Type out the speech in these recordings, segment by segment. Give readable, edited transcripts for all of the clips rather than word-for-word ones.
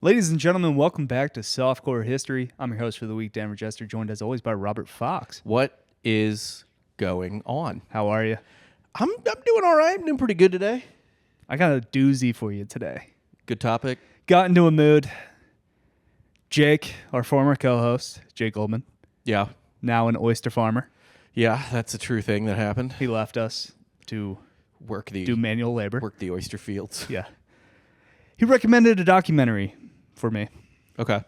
Ladies and gentlemen, welcome back to Softcore History. I'm your host for the week, Dan Regester, joined as always by Robert Fox. What is going on? How are you? I'm doing all right. I'm doing pretty good today. I got a doozy for you today. Good topic. Got into a mood. Jake, our former co-host, Jake Goldman, Yeah. now an oyster farmer. Yeah, that's a true thing that happened. He left us to do manual labor. Work the oyster fields. Yeah. He recommended a documentary for me. Okay.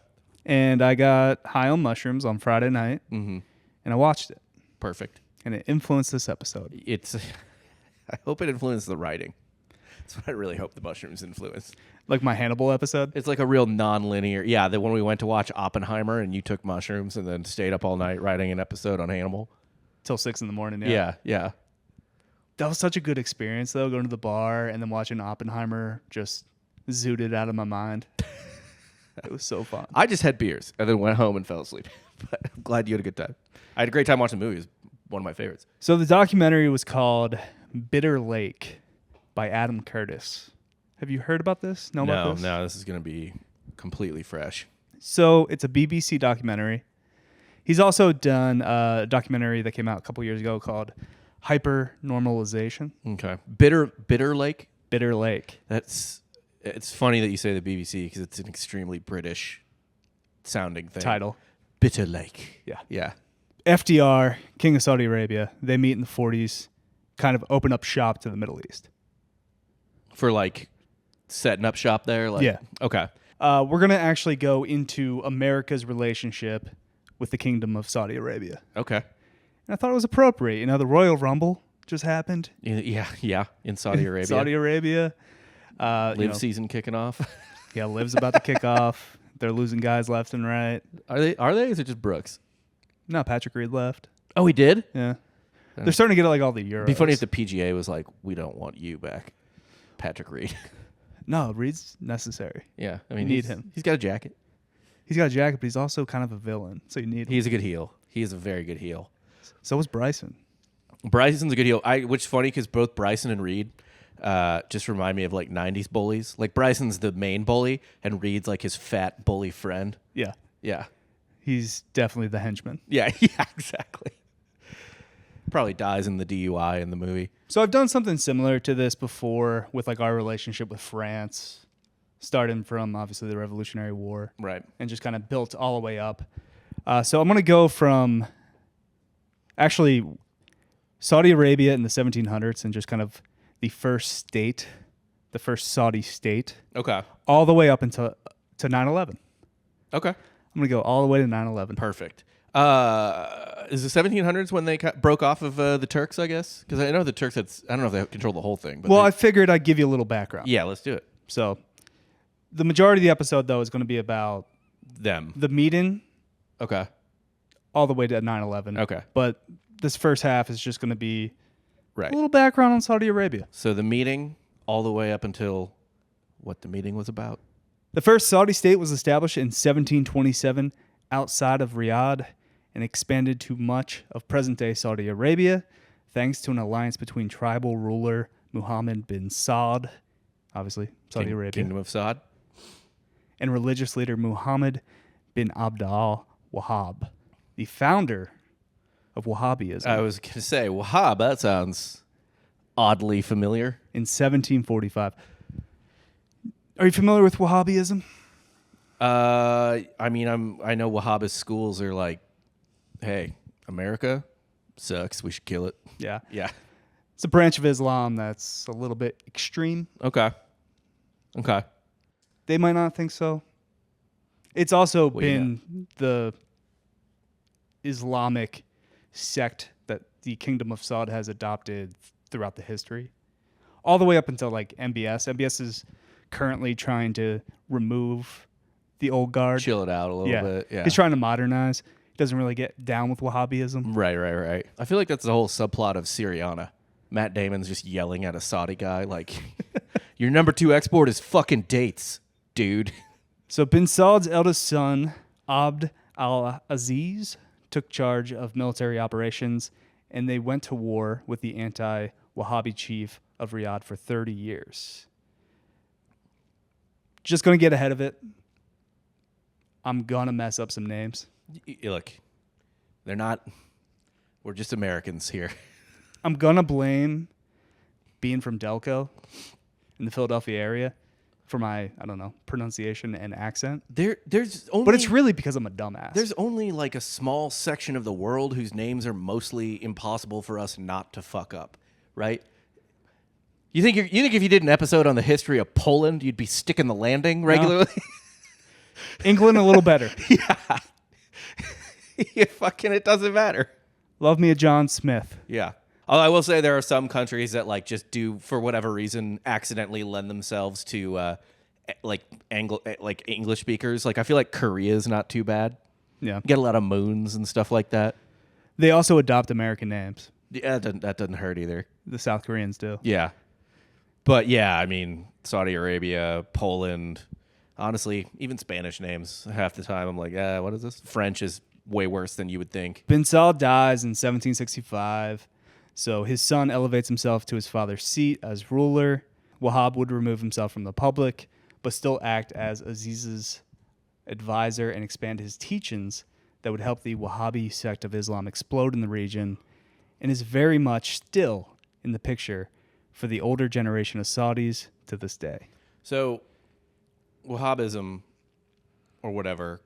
And I got high on mushrooms on Friday night, and I watched it. Perfect. And it influenced this episode. I hope it influenced the writing. That's what I really hope the mushrooms influenced. Like my Hannibal episode? It's like a real non-linear. Yeah, that when we went to watch Oppenheimer and you took mushrooms and then stayed up all night writing an episode on Hannibal. Till 6 a.m. Yeah. That was such a good experience, though, going to the bar and then watching Oppenheimer just zooted out of my mind. It was so fun. I just had beers and then went home and fell asleep. But I'm glad you had a good time. I had a great time watching the movie. It was one of my favorites. So the documentary was called Bitter Lake by Adam Curtis. Have you heard about this? Know about this? No, this is going to be completely fresh. So it's a BBC documentary. He's also done a documentary that came out a couple years ago called Hyper Normalization. Okay. Bitter Lake? Bitter Lake. It's funny that you say the BBC because it's an extremely British sounding thing. Title. Bitter Lake. Yeah. FDR, King of Saudi Arabia, they meet in the 40s, kind of open up shop to the Middle East. For like setting up shop there? Yeah. Okay. We're going to actually go into America's relationship with the Kingdom of Saudi Arabia. Okay. And I thought it was appropriate. You know, the Royal Rumble just happened. Yeah. In Saudi Arabia. Saudi Arabia. Season kicking off. Yeah, Liv's about to kick off. They're losing guys left and right. Are they? Or is it just Brooks? No, Patrick Reed left. Oh, he did? Yeah. They're starting to get like all the Euros. It'd be funny if the PGA was like, we don't want you back, Patrick Reed. No, Reed's necessary. Yeah. I mean, you need him. He's got a jacket. He's got a jacket, but he's also kind of a villain. So you need him. He's a good heel. He is a very good heel. So was Bryson. Bryson's a good heel. Which is funny because both Bryson and Reed just remind me of like 90s bullies. Like Bryson's the main bully and Reed's like his fat bully friend. Yeah. Yeah. He's definitely the henchman. Yeah, exactly. Probably dies in the DUI in the movie. So I've done something similar to this before with like our relationship with France, starting from obviously the Revolutionary War. Right. And just kind of built all the way up. So I'm going to go from actually Saudi Arabia in the 1700s and just kind of the first Saudi state. Okay. All the way up until to 9/11. Okay. I'm going to go all the way to 9/11. Perfect. Is the 1700s when they broke off of the Turks, I guess? Because I know the Turks I don't know if they control the whole thing. But I figured I'd give you a little background. Yeah, let's do it. So the majority of the episode, though, is going to be about Them. the meeting Okay. all the way to 9/11. Okay. But this first half is just going to be Right. a little background on Saudi Arabia. So the meeting all the way up until what the meeting was about? The first Saudi state was established in 1727 outside of Riyadh and expanded to much of present-day Saudi Arabia thanks to an alliance between tribal ruler Muhammad bin Saud, obviously Saudi Arabia, Kingdom of Saud, and religious leader Muhammad bin Abdul Wahhab, the founder of Wahhabism. I was going to say, Wahhab, that sounds oddly familiar. In 1745. Are you familiar with Wahhabism? I mean, I know Wahhabist schools are like, hey, America sucks. We should kill it. Yeah. Yeah. It's a branch of Islam that's a little bit extreme. Okay. They might not think so. It's also been the Islamic sect that the Kingdom of Saud has adopted throughout the history. All the way up until like MBS. MBS is currently trying to remove the old guard. Chill it out a little bit. Yeah. He's trying to modernize. He doesn't really get down with Wahhabism. Right. I feel like that's the whole subplot of Syriana. Matt Damon's just yelling at a Saudi guy like, your number 2 export is fucking dates, dude. So bin Saud's eldest son, Abd al-Aziz, took charge of military operations, and they went to war with the anti-Wahhabi chief of Riyadh for 30 years. Just going to get ahead of it. I'm gonna mess up some names. Look, they're not. We're just Americans here. I'm gonna blame being from Delco in the Philadelphia area for my, I don't know, pronunciation and accent. There's only, But it's really because I'm a dumbass. there's only like a small section of the world whose names are mostly impossible for us not to fuck up, right? You think if you did an episode on the history of Poland, you'd be sticking the landing regularly? England a little better. Yeah. Fucking, it doesn't matter. Love me a John Smith. Yeah. Although I will say there are some countries that like just do, for whatever reason, accidentally lend themselves to like English speakers. Like I feel like Korea is not too bad. Yeah. You get a lot of moons and stuff like that. They also adopt American names. Yeah, that doesn't hurt either. The South Koreans do. Yeah. But yeah, I mean, Saudi Arabia, Poland, honestly, even Spanish names half the time I'm like, what is this? French is way worse than you would think. Bin Saud dies in 1765, so his son elevates himself to his father's seat as ruler. Wahab would remove himself from the public, but still act as Aziz's advisor and expand his teachings that would help the Wahhabi sect of Islam explode in the region, and is very much still in the picture for the older generation of Saudis to this day. So, Wahhabism, or whatever,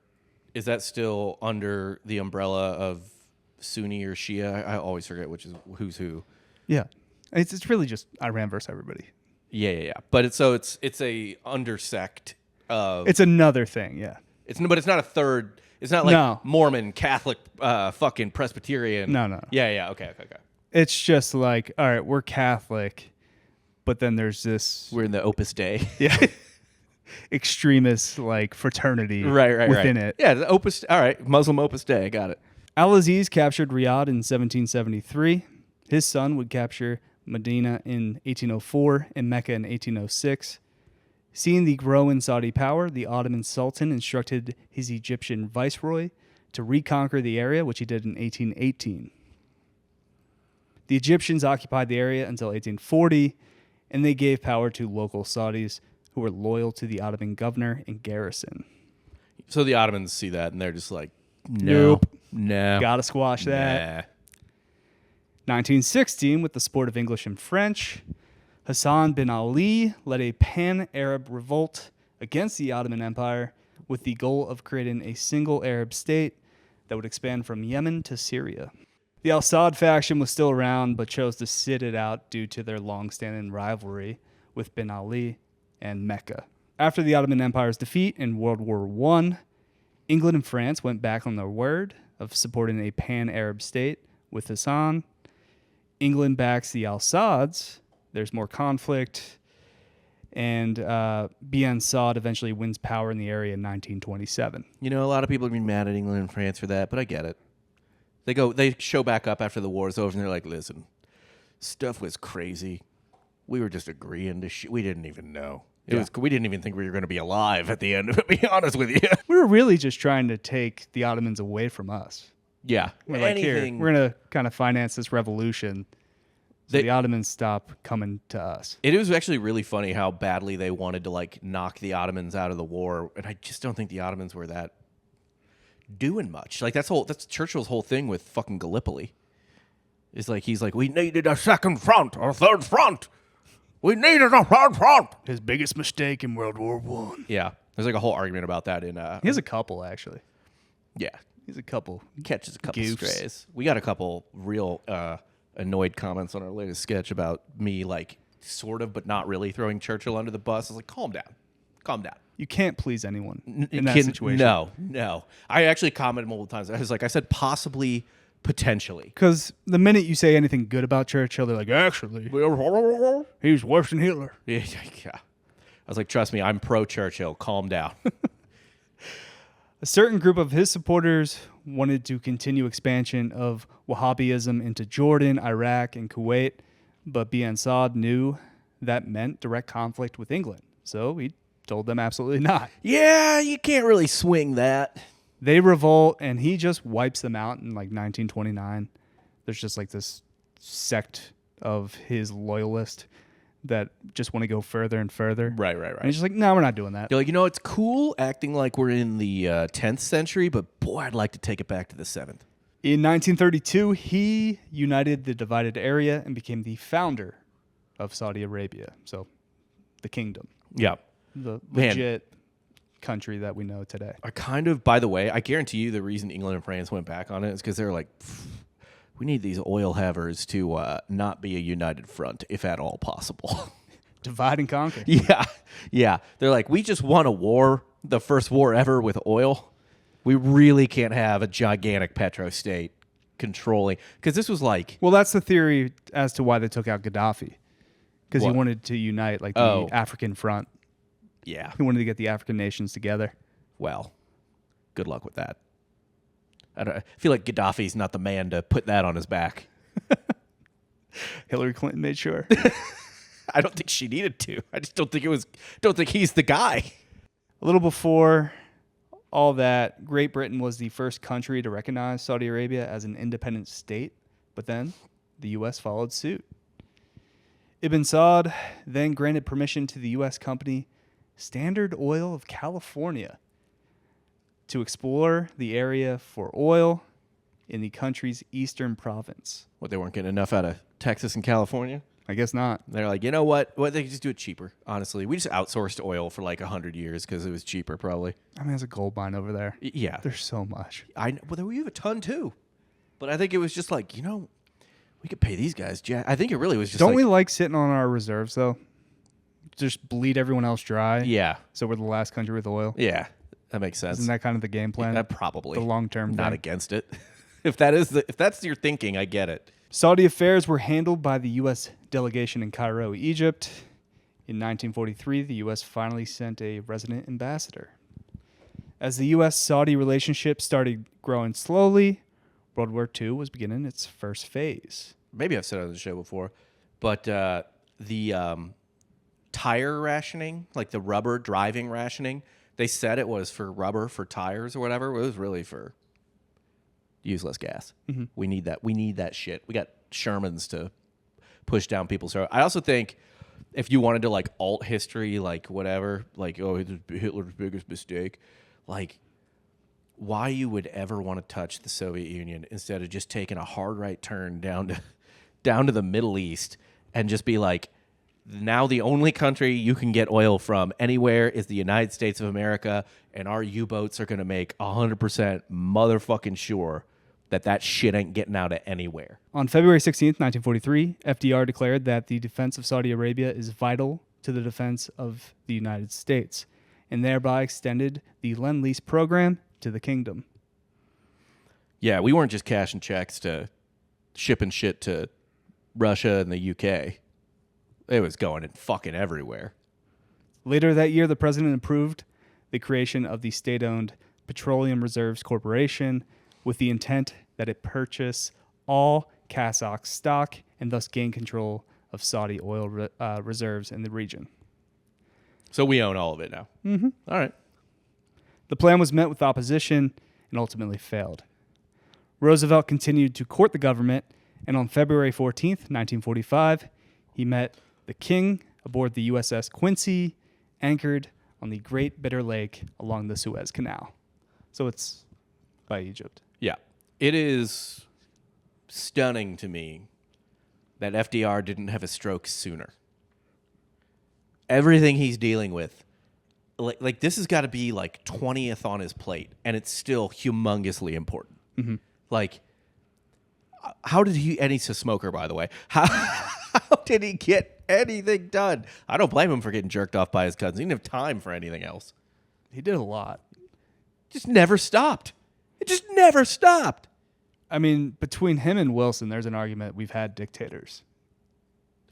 is that still under the umbrella of Sunni or Shia? I always forget which is who's who. Yeah. It's really just Iran versus everybody. Yeah. But it's a undersect of. It's another thing, yeah. But it's not a third. It's not like No. Mormon, Catholic, fucking Presbyterian. No. Yeah. Okay. It's just like, all right, we're Catholic, but then there's this We're in the Opus Dei. yeah, extremist like fraternity right. within it. Yeah, the Opus. All right, Muslim Opus Dei. Got it. Al-Aziz captured Riyadh in 1773. His son would capture Medina in 1804 and Mecca in 1806. Seeing the growing Saudi power, the Ottoman Sultan instructed his Egyptian viceroy to reconquer the area, which he did in 1818. The Egyptians occupied the area until 1840, and they gave power to local Saudis who were loyal to the Ottoman governor and garrison. So the Ottomans see that and they're just like, Nope. no, Gotta squash that. 1916, with the support of English and French, Hassan bin Ali led a pan-Arab revolt against the Ottoman Empire with the goal of creating a single Arab state that would expand from Yemen to Syria. The al-Saud faction was still around, but chose to sit it out due to their long-standing rivalry with bin Ali and Mecca. After the Ottoman Empire's defeat in World War I, England and France went back on their word of supporting a pan-Arab state with Hassan. England backs the al-Sauds. There's more conflict. And Bien Saud eventually wins power in the area in 1927. You know, a lot of people are going to be mad at England and France for that, but I get it. They show back up after the war's over, and they're like, listen, stuff was crazy. We were just agreeing to shit. We didn't even know. We didn't even think we were going to be alive at the end of it, to be honest with you. We were really just trying to take the Ottomans away from us. Yeah. We're like, here, we're going to kind of finance this revolution so the Ottomans stop coming to us. It was actually really funny how badly they wanted to, like, knock the Ottomans out of the war, and I just don't think the Ottomans were that doing much. Like, that's Churchill's whole thing with fucking Gallipoli. Is like, he's like, we needed a second front or a third front. We needed a third front. His biggest mistake in World War I. Yeah. There's like a whole argument about that in He has a couple, actually. yeah. He's a couple. He catches a couple Goofs. strays. We got a couple real annoyed comments on our latest sketch about me, like, sort of but not really throwing Churchill under the bus. I was like, calm down. You can't please anyone in that situation. No. I actually commented multiple times. I was like, I said possibly, potentially. Because the minute you say anything good about Churchill, they're like, actually, he's worse than Hitler. Yeah. I was like, trust me, I'm pro-Churchill. Calm down. A certain group of his supporters wanted to continue expansion of Wahhabism into Jordan, Iraq, and Kuwait, but Bien Saud knew that meant direct conflict with England, so he told them absolutely not. Yeah, you can't really swing that. They revolt, and he just wipes them out in like 1929. There's just like this sect of his loyalists that just want to go further and further. Right. And he's just like, no, we're not doing that. They're like, it's cool acting like we're in the 10th century, but boy, I'd like to take it back to the 7th. In 1932, he united the divided area and became the founder of Saudi Arabia. So, the kingdom. Yeah. The legit country that we know today. By the way, I guarantee you the reason England and France went back on it is because they're like, we need these oil havers to not be a united front, if at all possible. Divide and conquer. Yeah. They're like, we just won a war, the first war ever with oil. We really can't have a gigantic petro state controlling, because this was like... Well, that's the theory as to why they took out Gaddafi, because he What? wanted to unite like the African front. Yeah. He wanted to get the African nations together. Well, good luck with that. I feel like Gaddafi's not the man to put that on his back. Hillary Clinton made sure. I don't think she needed to. I just don't think he's the guy. A little before all that, Great Britain was the first country to recognize Saudi Arabia as an independent state, but then the U.S. followed suit. Ibn Saud then granted permission to the U.S. company Standard Oil of California to explore the area for oil in the country's eastern province. What, they weren't getting enough out of Texas and California? I guess not. They're like, you know what? They could just do it cheaper, honestly. We just outsourced oil for like 100 years because it was cheaper, probably. I mean, there's a gold mine over there. Yeah. There's so much. Well, we have a ton, too. But I think it was just like, we could pay these guys. I think it really was just Don't we like sitting on our reserves, though? Just bleed everyone else dry? Yeah. So we're the last country with oil? Yeah. That makes sense. Isn't that kind of the game plan? Probably. The long-term Not thing? against it. If that's your thinking, I get it. Saudi affairs were handled by the U.S. delegation in Cairo, Egypt. In 1943, the U.S. finally sent a resident ambassador. As the U.S.-Saudi relationship started growing slowly, World War II was beginning its first phase. Maybe I've said it on the show before, but the tire rationing, like the rubber driving rationing, they said it was for rubber for tires or whatever. It was really for use less gas. Mm-hmm. We need that. We need that shit. We got Shermans to push down people's throat. I also think if you wanted to like alt history, like whatever, like, oh, Hitler's biggest mistake, like why you would ever want to touch the Soviet Union instead of just taking a hard right turn down to the Middle East and just be like, now the only country you can get oil from anywhere is the United States of America, and our U-boats are going to make 100% motherfucking sure that shit ain't getting out of anywhere. On February 16th, 1943, FDR declared that the defense of Saudi Arabia is vital to the defense of the United States, and thereby extended the Lend-Lease program to the kingdom. Yeah, we weren't just cashing checks to shipping shit to Russia and the UK. It was going in fucking everywhere. Later that year, the president approved the creation of the state-owned Petroleum Reserves Corporation with the intent that it purchase all Kazakh stock and thus gain control of Saudi oil reserves in the region. So we own all of it now. Mm-hmm. All right. The plan was met with opposition and ultimately failed. Roosevelt continued to court the government, and on February 14th, 1945, he met the king aboard the USS Quincy, anchored on the Great Bitter Lake along the Suez Canal. So it's by Egypt. Yeah. It is stunning to me that FDR didn't have a stroke sooner. Everything he's dealing with, like this has got to be like 20th on his plate, and it's still humongously important. Mm-hmm. Like, how did he, and he's a smoker, by the way, how did he get anything done? I don't blame him for getting jerked off by his cousins. He didn't have time for anything else. He did a lot. Just never stopped. It just never stopped. I mean, between him and Wilson, there's an argument we've had dictators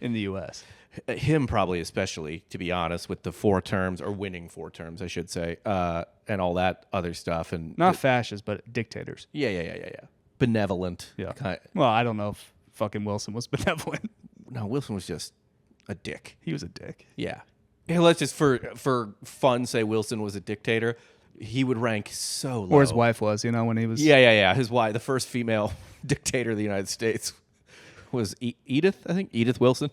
in the U.S. Him probably especially, to be honest, with the 4 terms, or winning 4 terms, I should say, and all that other stuff. And Not fascists, but dictators. Yeah. Benevolent. Yeah. Well, I don't know if fucking Wilson was benevolent. No, Wilson was just a dick. He was a dick. Yeah. Hey, let's just, for fun, say Wilson was a dictator. He would rank so low. Or his wife was, when he was... Yeah. His wife, the first female dictator of the United States, was Edith, I think. Edith Wilson.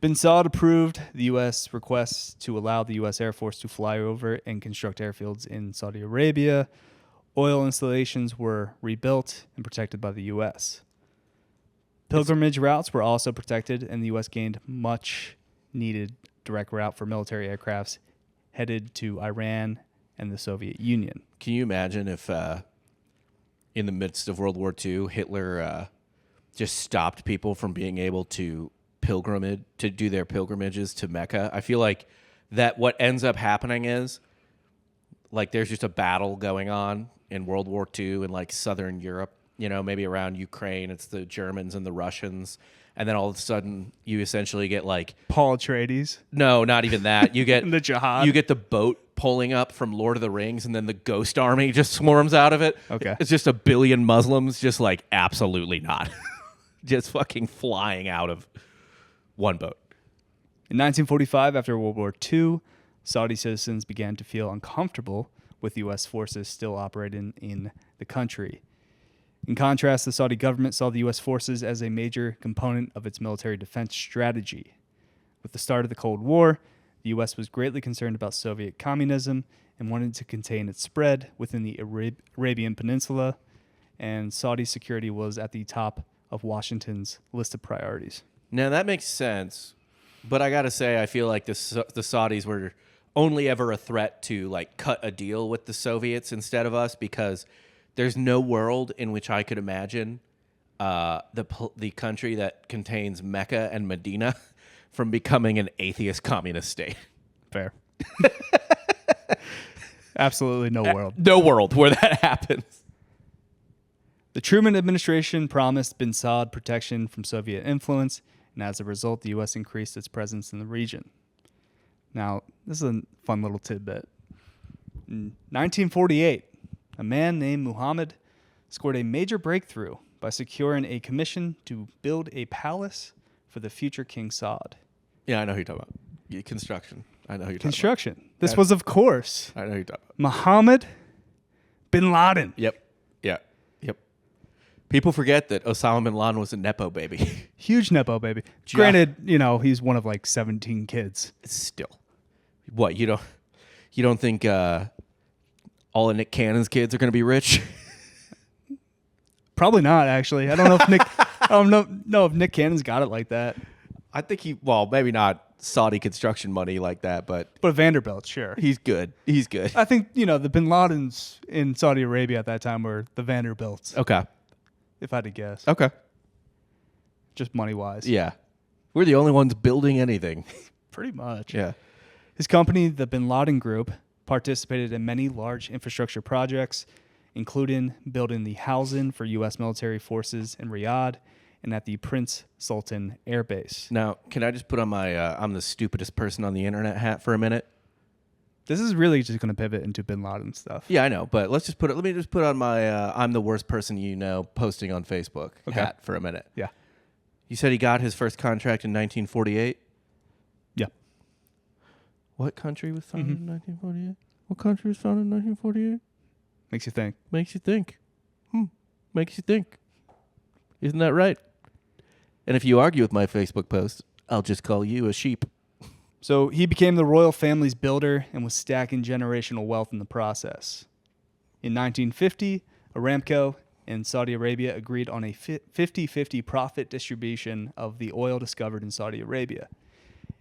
Bin Saud approved the U.S. request to allow the U.S. Air Force to fly over and construct airfields in Saudi Arabia. Oil installations were rebuilt and protected by the U.S. Pilgrimage routes were also protected, and the U.S. gained much needed direct route for military aircrafts headed to Iran and the Soviet Union. Can you imagine if in the midst of World War II, Hitler just stopped people from being able to do their pilgrimages to Mecca? I feel like that what ends up happening is like there's just a battle going on in World War II in like Southern Europe, maybe around Ukraine. It's the Germans and the Russians. And then all of a sudden you essentially get like Paul Atreides. No, not even that. You get the jihad. You get the boat pulling up from Lord of the Rings, and then the ghost army just swarms out of it. Okay. It's just a billion Muslims just like absolutely not. Just fucking flying out of one boat. In 1945, after World War II, Saudi citizens began to feel uncomfortable with U.S. forces still operating in the country. In contrast, the Saudi government saw the U.S. forces as a major component of its military defense strategy. With the start of the Cold War, the U.S. was greatly concerned about Soviet communism and wanted to contain its spread within the Arabian Peninsula, and Saudi security was at the top of Washington's list of priorities. Now, that makes sense, but I got to say, I feel like the Saudis were only ever a threat to like cut a deal with the Soviets instead of us, because there's no world in which I could imagine the country that contains Mecca and Medina from becoming an atheist communist state. Fair. Absolutely no world. No world where that happens. The Truman administration promised Bin Saud protection from Soviet influence, and as a result, the U.S. increased its presence in the region. Now, this is a fun little tidbit. In 1948, a man named Muhammad scored a major breakthrough by securing a commission to build a palace for the future King Saud. Yeah, I know who you're talking about. Yeah, construction. I know who you're talking Construction. This was, of course, about. I know who you're talking about. Muhammad Bin Laden. Yep. People forget that Osama bin Laden was a Nepo baby. Huge Nepo baby. Granted, he's one of like 17 kids. Still. What, you don't think all of Nick Cannon's kids are going to be rich? Probably not, actually. I don't know if Nick Cannon's got it like that. I think maybe not Saudi construction money like that, but Vanderbilt, sure. He's good. I think, the Bin Ladens in Saudi Arabia at that time were the Vanderbilts. Okay. If I had to guess. Okay. Just money-wise. Yeah. We're the only ones building anything. Pretty much. Yeah. His company, the Bin Laden Group, participated in many large infrastructure projects, including building the housing for U.S. military forces in Riyadh and at the Prince Sultan Air Base. Now, can I just put on my I'm the stupidest person on the internet hat for a minute? This is really just going to pivot into Bin Laden stuff. Yeah, I know, but let me just put on my I'm the worst person posting on Facebook hat for a minute. Yeah. You said he got his first contract in 1948? Yeah. What country was founded in 1948? What country was founded in 1948? Makes you think. Makes you think. Makes you think. Isn't that right? And if you argue with my Facebook post, I'll just call you a sheep. So he became the royal family's builder and was stacking generational wealth in the process. In 1950, Aramco and Saudi Arabia agreed on a 50-50 profit distribution of the oil discovered in Saudi Arabia.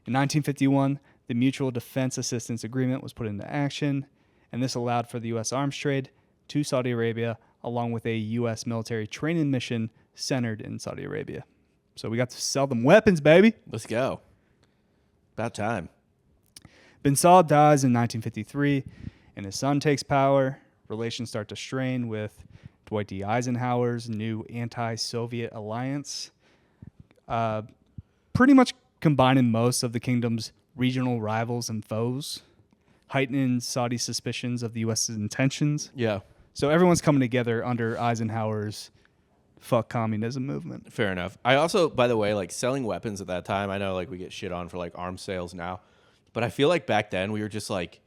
In 1951, the Mutual Defense Assistance Agreement was put into action, and this allowed for the U.S. arms trade to Saudi Arabia, along with a U.S. military training mission centered in Saudi Arabia. So we got to sell them weapons, baby. Let's go. About time. Bin Saud dies in 1953, and his son takes power. Relations start to strain with Dwight D. Eisenhower's new anti-Soviet alliance, pretty much combining most of the kingdom's regional rivals and foes, heightening Saudi suspicions of the U.S.'s intentions. Yeah. So everyone's coming together under Eisenhower's fuck communism movement. Fair enough. I also, by the way, like selling weapons at that time, I know like we get shit on for like arms sales now, but I feel like back then we were just like,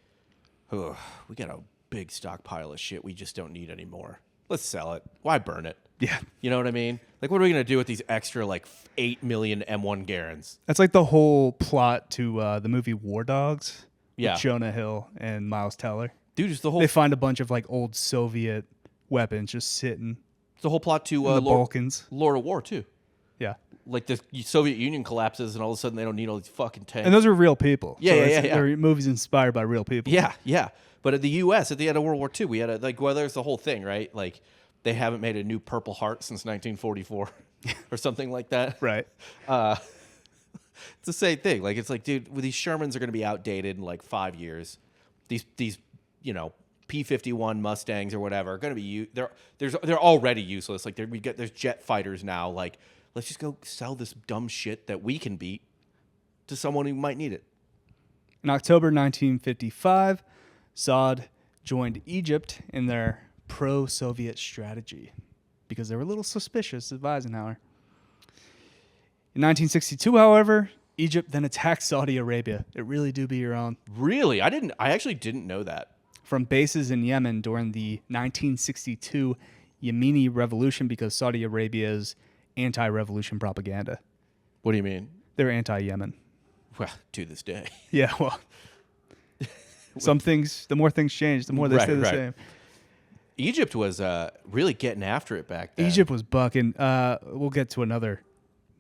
oh, we got a big stockpile of shit we just don't need anymore. Let's sell it. Why burn it? Yeah. You know what I mean? Like, what are we gonna do with these extra like 8 million M1 Garens? That's like the whole plot to the movie War Dogs. Yeah. With Jonah Hill and Miles Teller. Dude, it's the whole They find a bunch of like old Soviet weapons just sitting it's the whole plot to in the Balkans. Lord of War too. Yeah. Like the Soviet Union collapses, and all of a sudden they don't need all these fucking tanks. And those are real people. Yeah, yeah. They're movies inspired by real people. Yeah, yeah. But at the U.S. at the end of World War II, we had there's the whole thing, right? Like they haven't made a new Purple Heart since 1944 or something like that. Right. It's the same thing. Like it's like, dude, these Shermans are going to be outdated in like 5 years. These P-51 Mustangs or whatever are going to be they're already useless. Like there's jet fighters now. Like let's just go sell this dumb shit that we can beat to someone who might need it. In October 1955, Saud joined Egypt in their pro-Soviet strategy because they were a little suspicious of Eisenhower. In 1962, however, Egypt then attacked Saudi Arabia. It really do be your own. Really? I actually didn't know that. From bases in Yemen during the 1962 Yemeni revolution because Saudi Arabia's anti-revolution propaganda. What do you mean? They're anti-Yemen. Well, to this day. Yeah, well, some things, the more things change, the more they stay the same. Egypt was really getting after it back then. Egypt was bucking. We'll get to another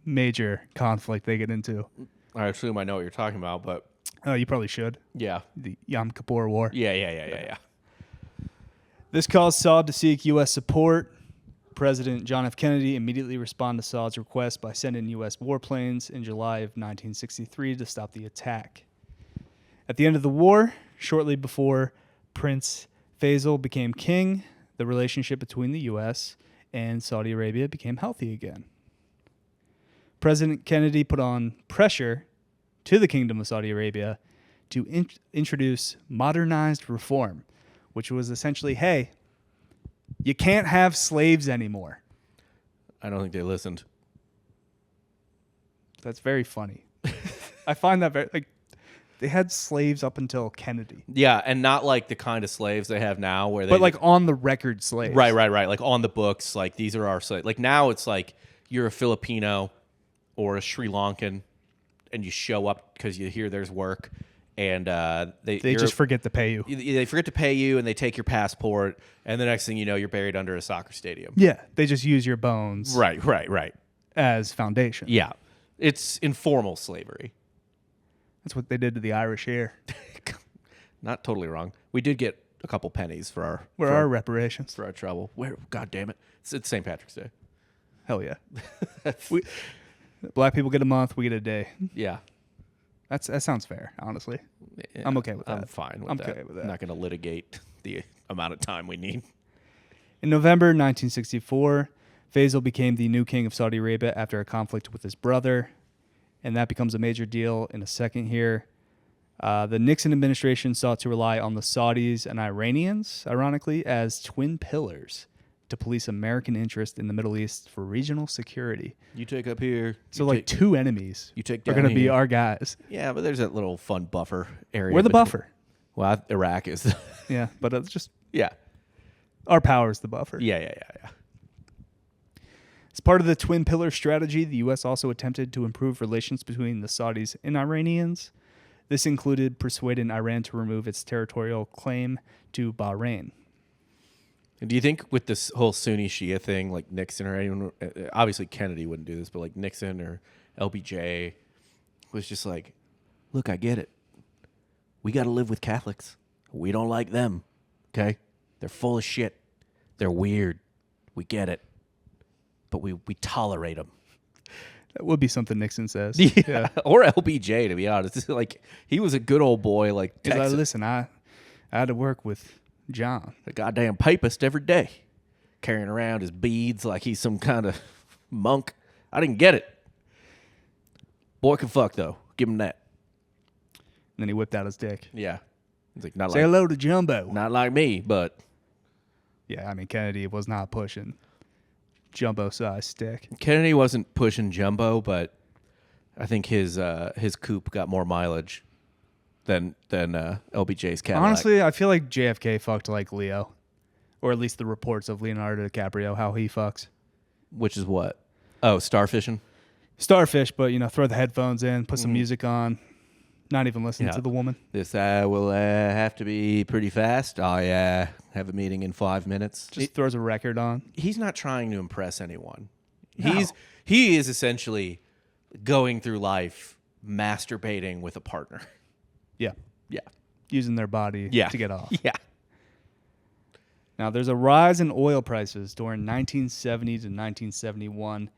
major conflict they get into. I assume I know what you're talking about, but You probably should. yeah. The Yom Kippur War. Yeah. This caused Saud to seek U.S. support. President John F. Kennedy immediately responded to Saud's request by sending U.S. warplanes in July of 1963 to stop the attack. At the end of the war, shortly before Prince Faisal became king, the relationship between the U.S. and Saudi Arabia became healthy again. President Kennedy put on pressure to the Kingdom of Saudi Arabia to introduce modernized reform, which was essentially, hey, you can't have slaves anymore. I don't think they listened. That's very funny. I find that very, like, they had slaves up until Kennedy. Yeah, and not like the kind of slaves they have now where they... But like on the record slaves. Right. Like on the books, like these are our slaves. Like now it's like you're a Filipino or a Sri Lankan and you show up because you hear there's work and they just forget to pay you. They forget to pay you and they take your passport and the next thing you know, you're buried under a soccer stadium. Yeah, they just use your bones. Right. As foundation. Yeah. It's informal slavery. That's what they did to the Irish here. Not totally wrong. We did get a couple pennies for our reparations. For our trouble. Where? God damn it. It's St. Patrick's Day. Hell yeah. Black people get a month, we get a day. Yeah. That sounds fair, honestly. Yeah, I'm okay with that. I'm fine with that. Okay with that. I'm not going to litigate the amount of time we need. In November 1964, Faisal became the new king of Saudi Arabia after a conflict with his brother, and that becomes a major deal in a second here. The Nixon administration sought to rely on the Saudis and Iranians, ironically, as twin pillars to police American interest in the Middle East for regional security. You take up here. So two enemies you take are going to be our guys. Yeah, but there's that little fun buffer area. We're the buffer. Well, Iraq is. Yeah, but it's just... Yeah. Our power is the buffer. Yeah. As part of the twin pillar strategy, the U.S. also attempted to improve relations between the Saudis and Iranians. This included persuading Iran to remove its territorial claim to Bahrain. Do you think with this whole Sunni Shia thing, like Nixon or anyone, obviously Kennedy wouldn't do this, but like Nixon or LBJ was just like, look, I get it. We got to live with Catholics. We don't like them. Okay? They're full of shit. They're weird. We get it. But we tolerate them. That would be something Nixon says. Yeah. Or LBJ, to be honest. Like, he was a good old boy. Like, listen, I had to work with John, the goddamn papist, every day, carrying around his beads like he's some kind of monk. I didn't get it. Boy can fuck, though. Give him that. And then he whipped out his dick. Yeah. He's like, not Say hello to Jumbo. Not like me, but... Yeah, I mean, Kennedy was not pushing Jumbo-sized stick. Kennedy wasn't pushing Jumbo, but I think his coupe got more mileage than LBJ's Cadillac. Honestly, I feel like JFK fucked like Leo. Or at least the reports of Leonardo DiCaprio, how he fucks. Which is what? Oh, starfishing? Starfish, but throw the headphones in, put some music on, not even listen to the woman. This will have to be pretty fast. I have a meeting in 5 minutes. Just throws a record on. He's not trying to impress anyone. No. He is essentially going through life masturbating with a partner. Yeah. Yeah. Using their body to get off. Yeah. Now, there's a rise in oil prices during 1970 to 1971,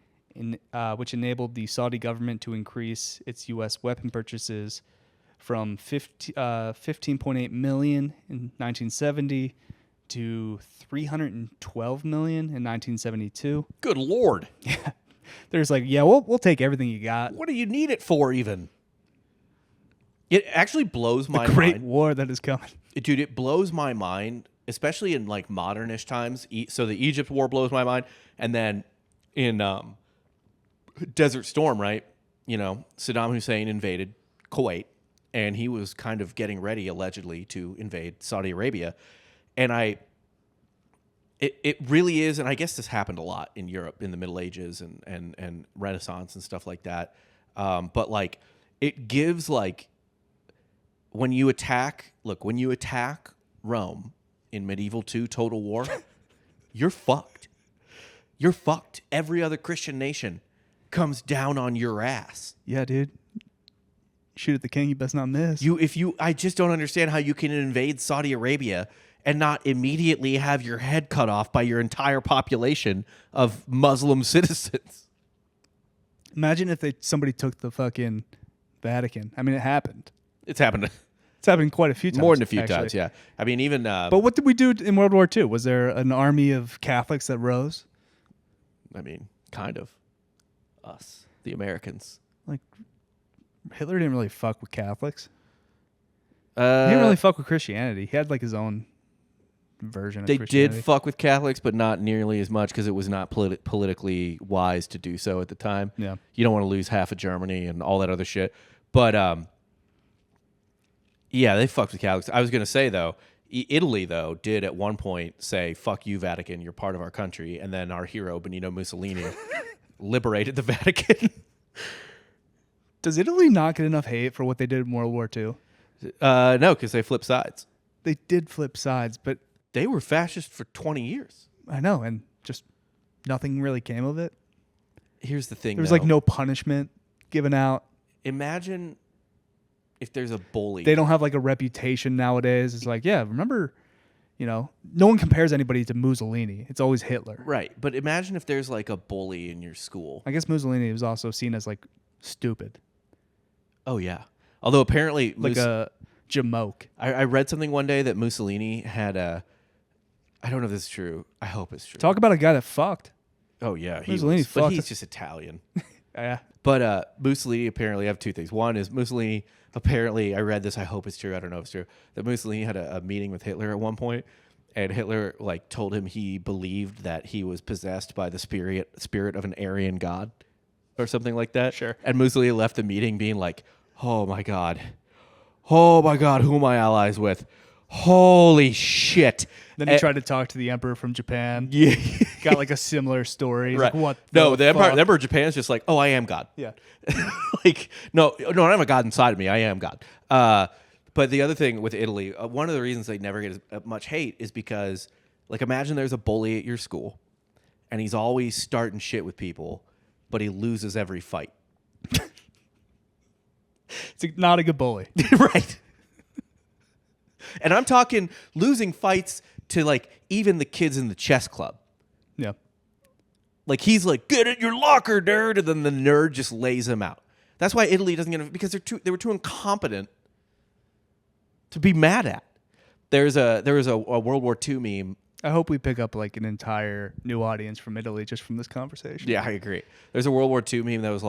which enabled the Saudi government to increase its U.S. weapon purchases from 15.8 million in 1970 to 312 million in 1972. Good Lord. Yeah. There's we'll take everything you got. What do you need it for even? It actually blows my The Great mind. War that is coming. Dude, it blows my mind, especially in modernish times. So the Egypt War blows my mind. And then in Desert Storm, right? Saddam Hussein invaded Kuwait, and he was kind of getting ready, allegedly, to invade Saudi Arabia. And it really is, and I guess this happened a lot in Europe in the Middle Ages and Renaissance and stuff like that. But it gives when you attack Rome in medieval 2 Total War, you're fucked. You're fucked. Every other Christian nation comes down on your ass. Yeah, dude. Shoot at the king, you best not miss. I just don't understand how you can invade Saudi Arabia and not immediately have your head cut off by your entire population of Muslim citizens. Imagine if somebody took the fucking Vatican. I mean, it happened. It's happened. It's happened quite a few times. More than a few times, yeah. I mean, even... but what did we do in World War II? Was there an army of Catholics that rose? I mean, kind of. Us, the Americans. Hitler didn't really fuck with Catholics. He didn't really fuck with Christianity. He had his own version of Christianity. They did fuck with Catholics, but not nearly as much because it was not politically wise to do so at the time. Yeah. You don't want to lose half of Germany and all that other shit. But, yeah, they fucked with Catholics. I was going to say, though, Italy, though, did at one point say, fuck you, Vatican, you're part of our country. And then our hero, Benito Mussolini, liberated the Vatican. Does Italy not get enough hate for what they did in World War II? No, because they flipped sides. They did flip sides, but... They were fascist for 20 years. I know, and just nothing really came of it. Here's the thing, there was no punishment given out. Imagine if there's a bully. They don't have a reputation nowadays. It's remember, no one compares anybody to Mussolini. It's always Hitler. Right, but imagine if there's a bully in your school. I guess Mussolini was also seen as stupid. Oh, yeah. Although apparently... a jamoke. I read something one day that Mussolini had a... I don't know if this is true. I hope it's true. Talk about a guy that fucked. Oh, yeah. Mussolini fucked. But he's just Italian. Yeah. But Mussolini apparently... I have two things. One is Mussolini... Apparently, I read this. I hope it's true. I don't know if it's true. That Mussolini had a meeting with Hitler at one point, and Hitler told him he believed that he was possessed by the spirit of an Aryan god or something like that. Sure. And Mussolini left the meeting being like, oh my God, who am I allies with? Holy shit. Then he tried to talk to the emperor from Japan. Yeah. Got a similar story. He's Right. what the emperor of Japan's just oh, I am God. Yeah. No, I'm a God inside of me. I am God. But the other thing with Italy, one of the reasons they never get as much hate is because, imagine there's a bully at your school, and he's always starting shit with people, but he loses every fight. It's not a good bully. Right. And I'm talking losing fights to even the kids in the chess club. Yeah. He's get in your locker, nerd, and then the nerd just lays him out. That's why Italy doesn't get because they were too incompetent to be mad at. There was a World War II meme. I hope we pick up an entire new audience from Italy just from this conversation. Yeah, I agree. There's a World War II meme that was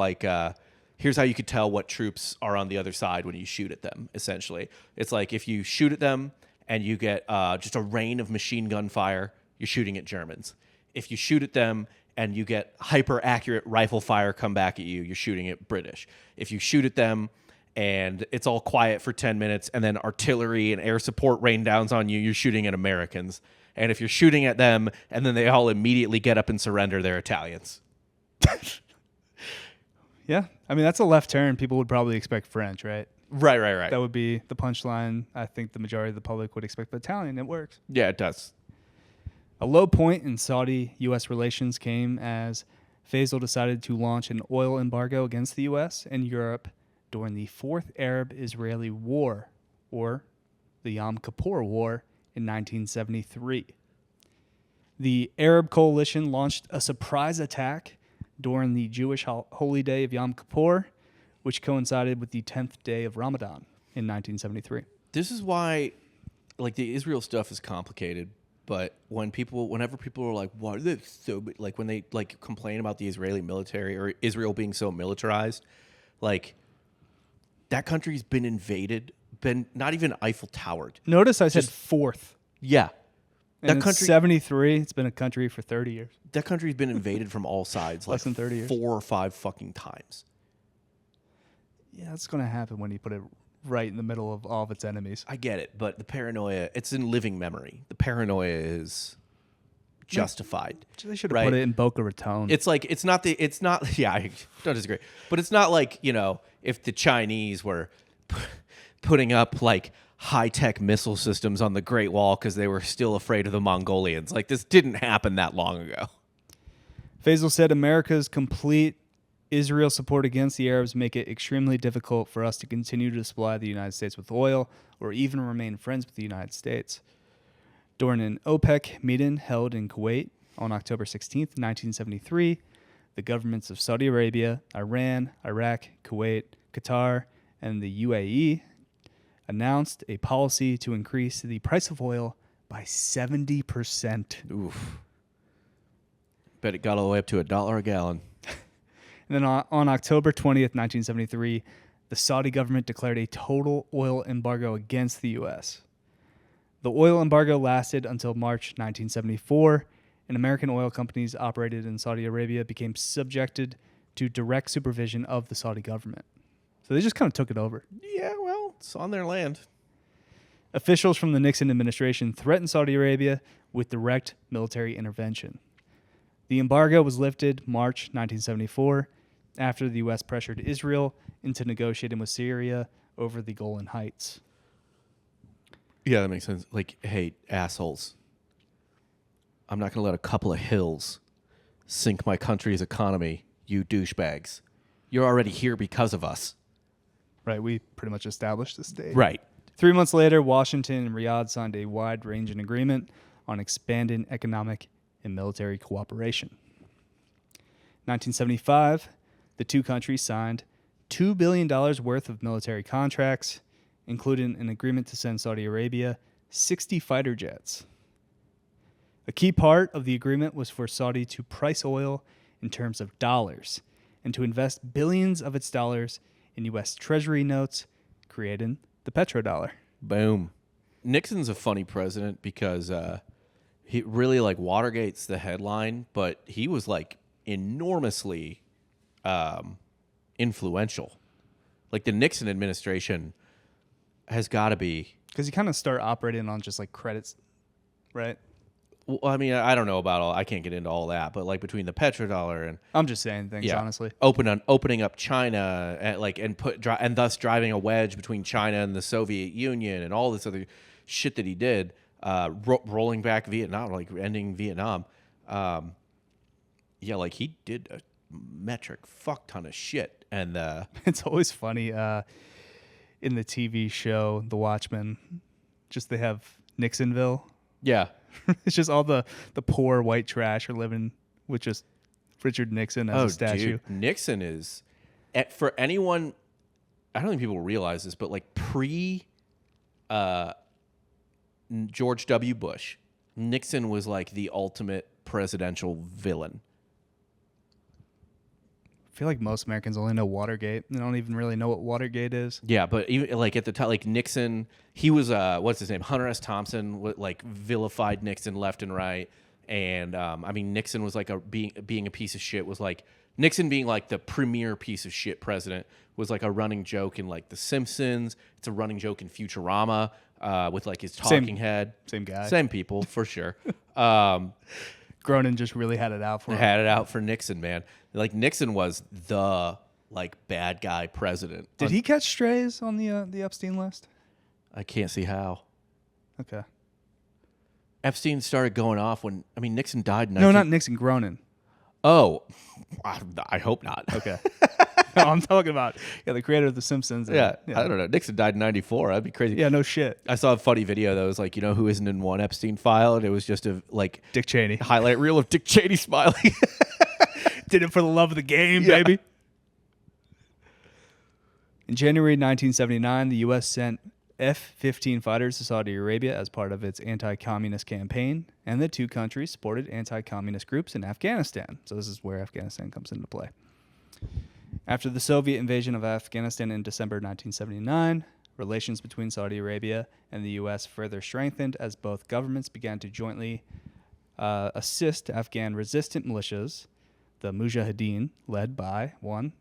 here's how you could tell what troops are on the other side when you shoot at them, essentially. It's if you shoot at them and you get just a rain of machine gun fire, you're shooting at Germans. If you shoot at them and you get hyper-accurate rifle fire come back at you, you're shooting at British. If you shoot at them and it's all quiet for 10 minutes and then artillery and air support rain downs on you, you're shooting at Americans. And if you're shooting at them and then they all immediately get up and surrender, they're Italians. Yeah. I mean, that's a left turn. People would probably expect French, right? Right. That would be the punchline. I think the majority of the public would expect, but Italian, it works. Yeah, it does. A low point in Saudi-U.S. relations came as Faisal decided to launch an oil embargo against the U.S. and Europe during the Fourth Arab-Israeli War, or the Yom Kippur War, in 1973. The Arab coalition launched a surprise attack during the Jewish holy day of Yom Kippur, which coincided with the 10th day of Ramadan in 1973. This is why, like, the Israel stuff is complicated. But whenever people are like, "Why are they so?" Like when they like complain about the Israeli military or Israel being so militarized, like that country's been invaded, been not even Eiffel Towered. Notice I said fourth. Yeah, And that country 73. It's been a country for 30 years. That country's been invaded from all sides, Less than 30 years. 4 or 5 fucking times. Yeah, that's gonna happen when you put it right in the middle of all of its enemies. I get it, but the paranoia, it's in living memory. The paranoia is justified. They should have put it in Boca Raton. It's like, yeah, I don't disagree. But it's not like, if the Chinese were putting up like high-tech missile systems on the Great Wall because they were still afraid of the Mongolians. Like, this didn't happen that long ago. Faisal said America's complete Israel support against the Arabs make it extremely difficult for us to continue to supply the United States with oil or even remain friends with the United States. During an OPEC meeting held in Kuwait on October 16, 1973, the governments of Saudi Arabia, Iran, Iraq, Kuwait, Qatar, and the UAE announced a policy to increase the price of oil by 70%. Oof. Bet it got all the way up to $1 a gallon. And then on October 20th, 1973, the Saudi government declared a total oil embargo against the U.S. The oil embargo lasted until March 1974, and American oil companies operated in Saudi Arabia became subjected to direct supervision of the Saudi government. So they just kind of took it over. Yeah, well, it's on their land. Officials from the Nixon administration threatened Saudi Arabia with direct military intervention. The embargo was lifted March 1974 after the U.S. pressured Israel into negotiating with Syria over the Golan Heights. Yeah, that makes sense. Like, hey, assholes, I'm not going to let a couple of hills sink my country's economy, you douchebags. You're already here because of us. Right, we pretty much established the state. Right. 3 months later, Washington and Riyadh signed a wide-ranging agreement on expanding economic and military cooperation. 1975, the two countries signed $2 billion worth of military contracts, including an agreement to send Saudi Arabia 60 fighter jets. A key part of the agreement was for Saudi to price oil in terms of dollars and to invest billions of its dollars in U.S. Treasury notes, creating the petrodollar. Boom. Nixon's a funny president because he really, like, Watergate's the headline, but he was, like, enormously influential. Like, the Nixon administration has got to be... Because you kind of start operating on just, like, credits, right? Well, I mean, I don't know about all... I can't get into all that, but, like, between the petrodollar and... I'm just saying things, honestly. Opening up China, and thus driving a wedge between China and the Soviet Union and all this other shit that he did, rolling back Vietnam, like, ending Vietnam. Yeah, like, he did a metric fuck ton of shit. And it's always funny in the TV show The Watchmen, just they have Nixonville. Yeah. It's just all the poor white trash are living with just Richard Nixon as a statue. Dude, Nixon is, for anyone, I don't think people realize this, but like pre George W. Bush, Nixon was like the ultimate presidential villain. I feel like most Americans only know Watergate. They don't even really know what Watergate is. Yeah, but even like at the time, like Nixon, he was what's his name? Hunter S. Thompson, like vilified Nixon left and right, and I mean Nixon was like being a piece of shit. Was like Nixon being like the premier piece of shit president was like a running joke in like The Simpsons. It's a running joke in Futurama with like his talking head. Same guy. Same people for sure. Cronin just really had it out for him. Had it out for Nixon, man. Like Nixon was the bad guy president. Did he catch strays on the Epstein list? I can't see how. Okay. Epstein started going off when Nixon died in No, not Nixon, Cronin. Oh, I hope not. Okay. No, I'm talking about the creator of The Simpsons. Yeah, I don't know. Nixon died in 94. That'd be crazy. Yeah, no shit. I saw a funny video that was like, who isn't in one Epstein file? And it was just a Dick Cheney. highlight reel of Dick Cheney smiling. Did it for the love of the game, baby. In January 1979, the U.S. sent F-15 fighters to Saudi Arabia as part of its anti-communist campaign, and the two countries supported anti-communist groups in Afghanistan. So this is where Afghanistan comes into play. After the Soviet invasion of Afghanistan in December 1979, relations between Saudi Arabia and the U.S. further strengthened as both governments began to jointly assist Afghan resistant militias, the Mujahideen, led by one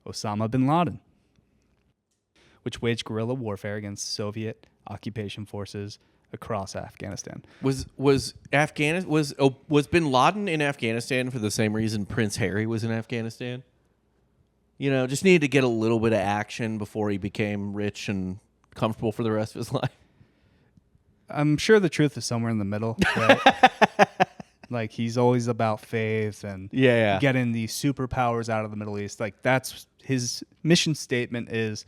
Osama bin Laden, which waged guerrilla warfare against Soviet occupation forces across Afghanistan. Was bin Laden in Afghanistan for the same reason Prince Harry was in Afghanistan? Just needed to get a little bit of action before he became rich and comfortable for the rest of his life. I'm sure the truth is somewhere in the middle, right? Like, he's always about faith and getting the superpowers out of the Middle East. Like, that's his mission statement is,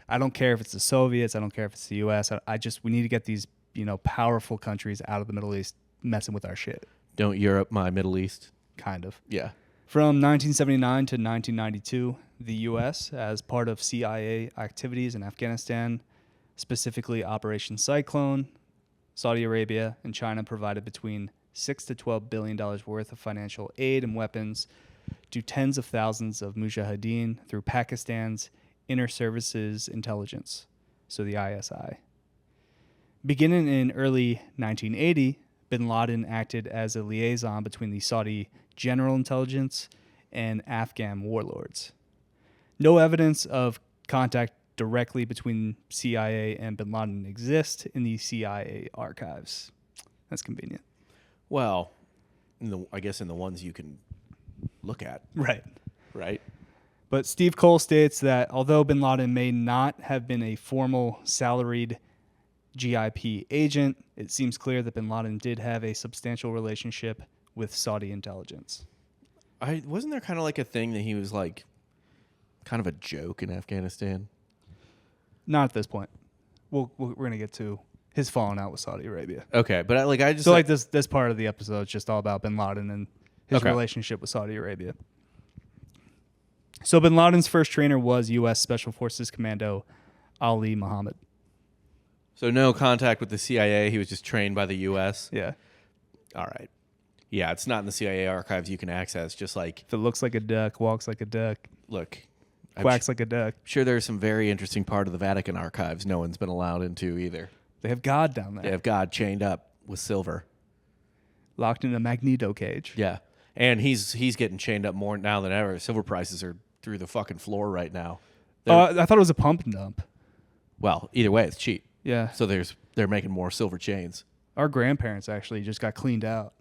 I don't care if it's the Soviets, I don't care if it's the U.S. We need to get these, powerful countries out of the Middle East messing with our shit. Don't Europe my Middle East. Kind of. Yeah. From 1979 to 1992, the U.S., as part of CIA activities in Afghanistan, specifically Operation Cyclone, Saudi Arabia and China provided between $6 to $12 billion worth of financial aid and weapons to tens of thousands of mujahideen through Pakistan's Inter Services Intelligence, so the ISI. Beginning in early 1980, bin Laden acted as a liaison between the Saudi General Intelligence and Afghan warlords. No evidence of contact directly between CIA and bin Laden exists in the CIA archives. That's convenient. Well, I guess in the ones you can look at. Right. But Steve Cole states that although bin Laden may not have been a formal salaried GIP agent, it seems clear that bin Laden did have a substantial relationship with Saudi intelligence. Wasn't there kind of like a thing that he was like kind of a joke in Afghanistan? Not at this point. We're going to get to his falling out with Saudi Arabia. Okay, but this part of the episode is just all about bin Laden and his relationship with Saudi Arabia. So bin Laden's first trainer was U.S. Special Forces Commando Ali Muhammad. So no contact with the CIA. He was just trained by the U.S. Yeah. All right. Yeah, it's not in the CIA archives you can access. Just like if it looks like a duck, walks like a duck. Look, quacks like a duck. Sure, there's some very interesting part of the Vatican archives no one's been allowed into either. They have God down there. They have God chained up with silver, locked in a magneto cage. Yeah, and he's getting chained up more now than ever. Silver prices are through the fucking floor right now. I thought it was a pump and dump. Well, either way, it's cheap. Yeah. So they're making more silver chains. Our grandparents actually just got cleaned out.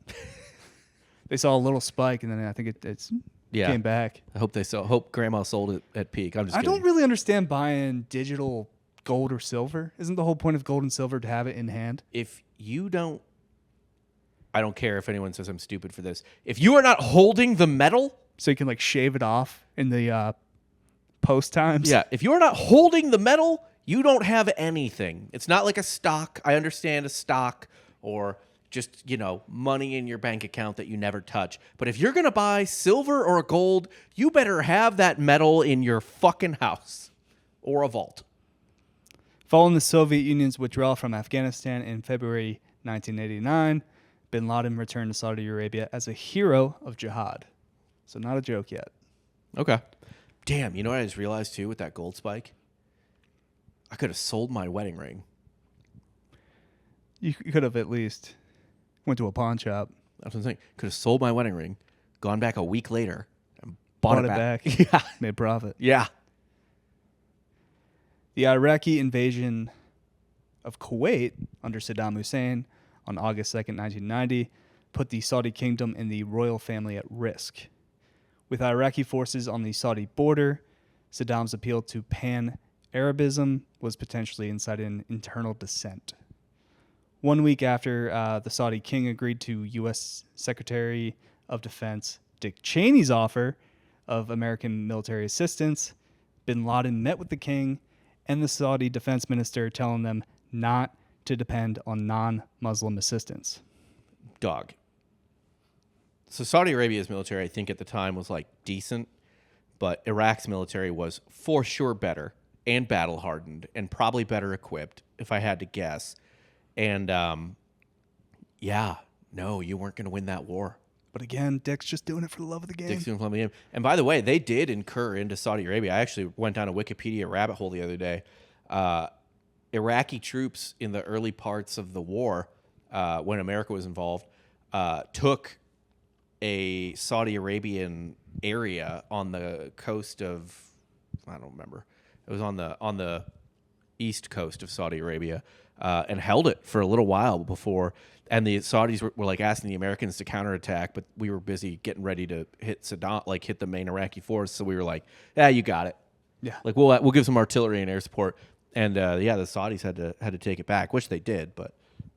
They saw a little spike, and then I think it's came back. I hope Grandma sold it at peak. I'm just kidding. I don't really understand buying digital gold or silver. Isn't the whole point of gold and silver to have it in hand? If you don't, I don't care if anyone says I'm stupid for this. If you are not holding the metal, so you can like shave it off in the post times. Yeah, if you're not holding the metal, you don't have anything. It's not like a stock. I understand a stock or just, money in your bank account that you never touch. But if you're going to buy silver or gold, you better have that metal in your fucking house or a vault. Following the Soviet Union's withdrawal from Afghanistan in February 1989, bin Laden returned to Saudi Arabia as a hero of jihad. So not a joke yet. Okay. Damn, you know what I just realized too with that gold spike? I could have sold my wedding ring. You could have at least went to a pawn shop. That's what I'm saying. Could have sold my wedding ring, gone back a week later, and bought it back. Yeah. Made profit. Yeah. The Iraqi invasion of Kuwait under Saddam Hussein on August 2nd, 1990, put the Saudi kingdom and the royal family at risk. With Iraqi forces on the Saudi border, Saddam's appeal to pan-Arabism was potentially inciting internal dissent. 1 week after the Saudi king agreed to U.S. Secretary of Defense Dick Cheney's offer of American military assistance, bin Laden met with the king and the Saudi defense minister, telling them not to depend on non-Muslim assistance. Dog. So Saudi Arabia's military, I think at the time, was like decent, but Iraq's military was for sure better and battle hardened and probably better equipped, if I had to guess. And no, you weren't going to win that war. But again, Dick's just doing it for the love of the game. Dick's doing it for the love of the game. And by the way, they did incur into Saudi Arabia. I actually went down a Wikipedia rabbit hole the other day. Iraqi troops in the early parts of the war, when America was involved, took a Saudi Arabian area on the coast of, I don't remember. It was on the east coast of Saudi Arabia, and held it for a little while before. And the Saudis were like asking the Americans to counterattack, but we were busy getting ready to hit Saddam, like hit the main Iraqi force. So we were like, "Yeah, you got it. Yeah, like we'll give some artillery and air support." And the Saudis had to take it back, which they did. But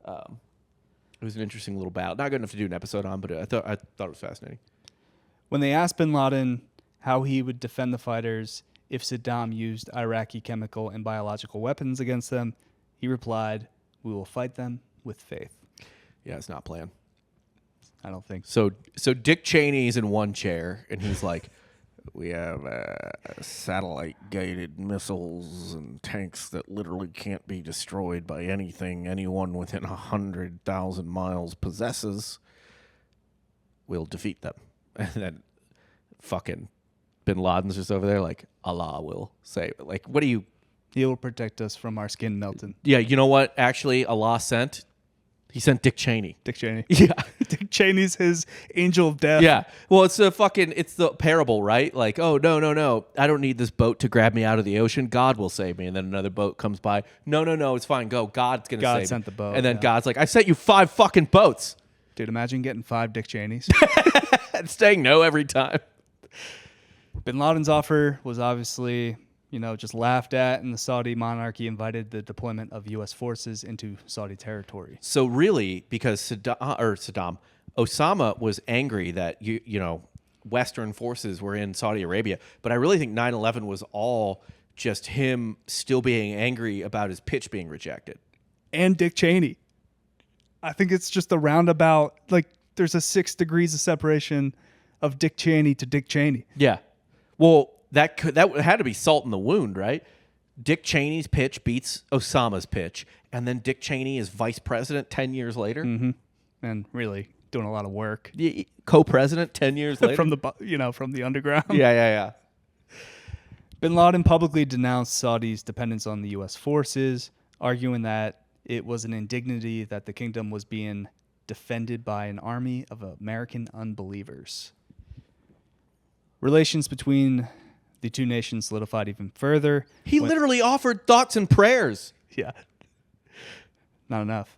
it was an interesting little battle. Not good enough to do an episode on, but I thought it was fascinating. When they asked bin Laden how he would defend the fighters if Saddam used Iraqi chemical and biological weapons against them, he replied, "We will fight them with faith." Yeah, it's not planned. I don't think so. So Dick Cheney's in one chair, and he's like, "We have satellite-guided missiles and tanks that literally can't be destroyed by anything anyone within 100,000 miles possesses. We'll defeat them." And then fucking bin Laden's just over there like, "Allah will save." Like, what do you... He will protect us from our skin melting. Yeah, you know what? Actually, Allah sent... He sent Dick Cheney. Dick Cheney. Yeah. Dick Cheney's his angel of death. Yeah. Well, it's the parable, right? Like, oh, no. I don't need this boat to grab me out of the ocean. God will save me. And then another boat comes by. No, it's fine. Go. God's going to save me. God sent the boat. And then God's like, I sent you 5 fucking boats. Dude, imagine getting 5 Dick Cheneys. And saying no every time. Bin Laden's offer was obviously, just laughed at, and the Saudi monarchy invited the deployment of U.S. forces into Saudi territory. So really, because Osama was angry that Western forces were in Saudi Arabia, but I really think 9/11 was all just him still being angry about his pitch being rejected. And Dick Cheney. I think it's just a roundabout, like there's a 6 degrees of separation of Dick Cheney to Dick Cheney. Yeah. Well, that had to be salt in the wound, right? Dick Cheney's pitch beats Osama's pitch, and then Dick Cheney is vice president 10 years later. Mm-hmm. And really doing a lot of work. Co-president 10 years later. from the underground. Yeah. Bin Laden publicly denounced Saudi's dependence on the U.S. forces, arguing that it was an indignity that the kingdom was being defended by an army of American unbelievers. Relations between the two nations solidified even further. He literally offered thoughts and prayers. Yeah. Not enough.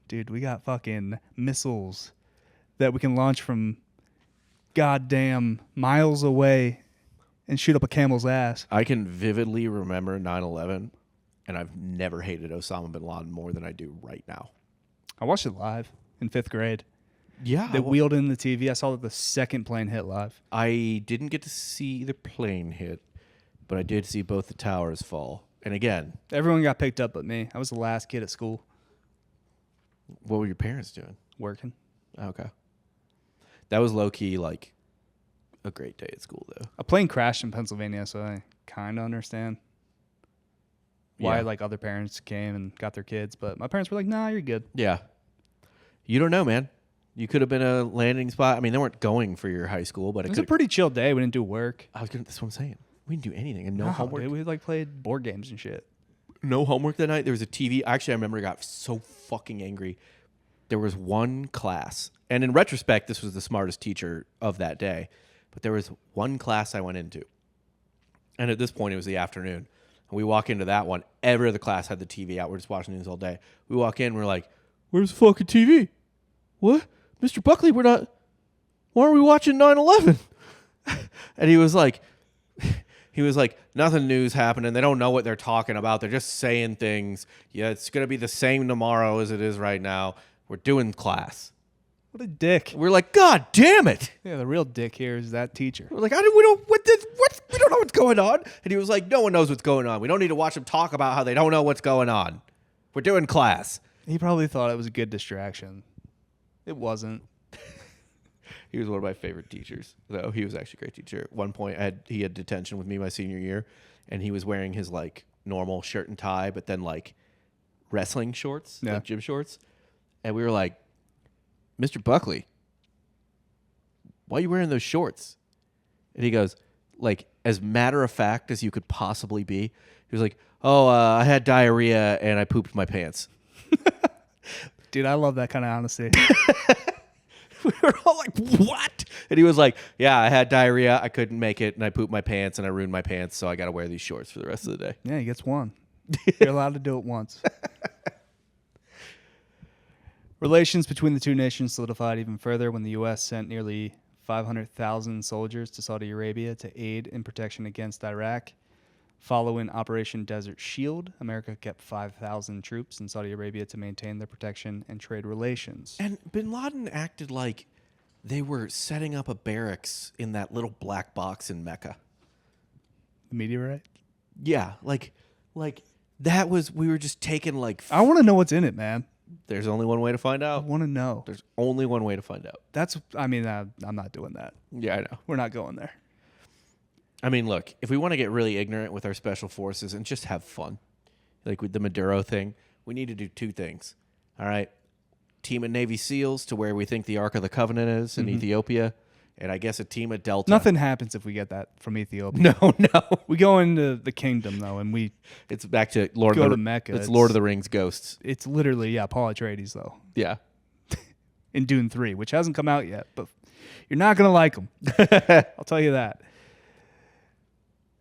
Dude, we got fucking missiles that we can launch from goddamn miles away and shoot up a camel's ass. I can vividly remember 9/11, and I've never hated Osama bin Laden more than I do right now. I watched it live in 5th grade. Yeah. They wheeled in the TV. I saw the second plane hit live. I didn't get to see the plane hit, but I did see both the towers fall. And again, everyone got picked up but me. I was the last kid at school. What were your parents doing? Working. Okay. That was low-key, like, a great day at school, though. A plane crashed in Pennsylvania, so I kind of understand why, other parents came and got their kids. But my parents were like, nah, you're good. Yeah. You don't know, man. You could have been a landing spot. I mean, they weren't going for your high school, but it was a pretty chill day. We didn't do work. That's what I'm saying. We didn't do anything, and no homework. Dude, we played board games and shit. No homework that night. There was a TV. Actually, I remember I got so fucking angry. There was one class, and in retrospect, this was the smartest teacher of that day, but there was one class I went into, and at this point, it was the afternoon, and we walk into that one. Every other class had the TV out. We're just watching news all day. We walk in, we're like, where's the fucking TV? What? Mr. Buckley, why aren't we watching 9/11? And he was like, nothing new's happening. They don't know what they're talking about. They're just saying things. Yeah, it's going to be the same tomorrow as it is right now. We're doing class. What a dick. We're like, God damn it. Yeah, the real dick here is that teacher. We're like, we don't know what's going on. And he was like, no one knows what's going on. We don't need to watch them talk about how they don't know what's going on. We're doing class. He probably thought it was a good distraction. It wasn't. He was one of my favorite teachers, though. He was actually a great teacher. At one point, he had detention with me my senior year, and he was wearing his like normal shirt and tie, but then like wrestling shorts, like gym shorts. And we were like, Mr. Buckley, why are you wearing those shorts? And he goes, like, as matter of fact as you could possibly be. He was like, I had diarrhea and I pooped my pants. Dude, I love that kind of honesty. We were all like, what? And he was like, yeah, I had diarrhea. I couldn't make it. And I pooped my pants and I ruined my pants. So I got to wear these shorts for the rest of the day. Yeah, he gets one. You're allowed to do it once. Relations between the two nations solidified even further when the U.S. sent nearly 500,000 soldiers to Saudi Arabia to aid in protection against Iraq. Following Operation Desert Shield, America kept 5,000 troops in Saudi Arabia to maintain their protection and trade relations. And bin Laden acted like they were setting up a barracks in that little black box in Mecca. The meteorite? Yeah, like that was, we were just taking like... I want to know what's in it, man. There's only one way to find I out. want to know. There's only one way to find out. I'm not doing that. Yeah, I know. We're not going there. I mean, look, if we want to get really ignorant with our special forces and just have fun, like with the Maduro thing, we need to do two things. All right? Team of Navy SEALs to where we think the Ark of the Covenant is in Ethiopia, and I guess a team of Delta. Nothing happens if we get that from Ethiopia. No. We go into the kingdom, though, and we... It's back to Lord go of the to Mecca. It's Lord of the Rings ghosts. It's literally, Paul Atreides, though. Yeah. In Dune 3, which hasn't come out yet, but you're not going to like him. I'll tell you that.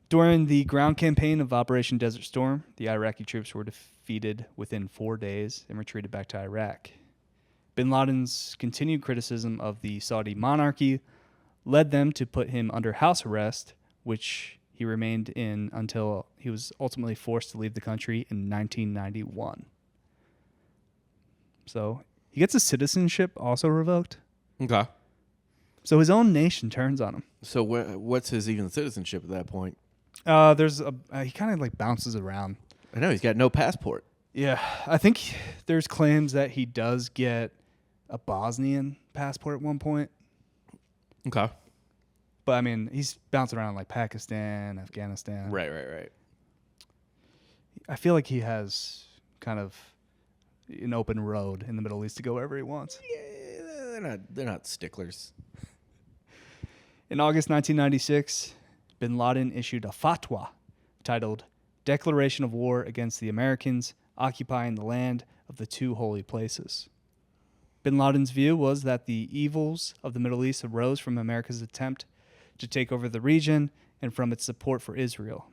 During the ground campaign of Operation Desert Storm, the Iraqi troops were defeated within 4 days and retreated back to Iraq. Bin Laden's continued criticism of the Saudi monarchy led them to put him under house arrest, which he remained in until he was ultimately forced to leave the country in 1991. So he gets his citizenship also revoked. Okay. So his own nation turns on him. So what's his even citizenship at that point? He kind of like bounces around. I know, he's got no passport. Yeah, I think there's claims that he does get a Bosnian passport at one point. Okay. But I mean, he's bouncing around like Pakistan, Afghanistan. Right. I feel like he has kind of an open road in the Middle East to go wherever he wants. Yeah, they're not sticklers. In August 1996, bin Laden issued a fatwa titled Declaration of War Against the Americans Occupying the Land of the Two Holy Places. Bin Laden's view was that the evils of the Middle East arose from America's attempt to take over the region and from its support for Israel.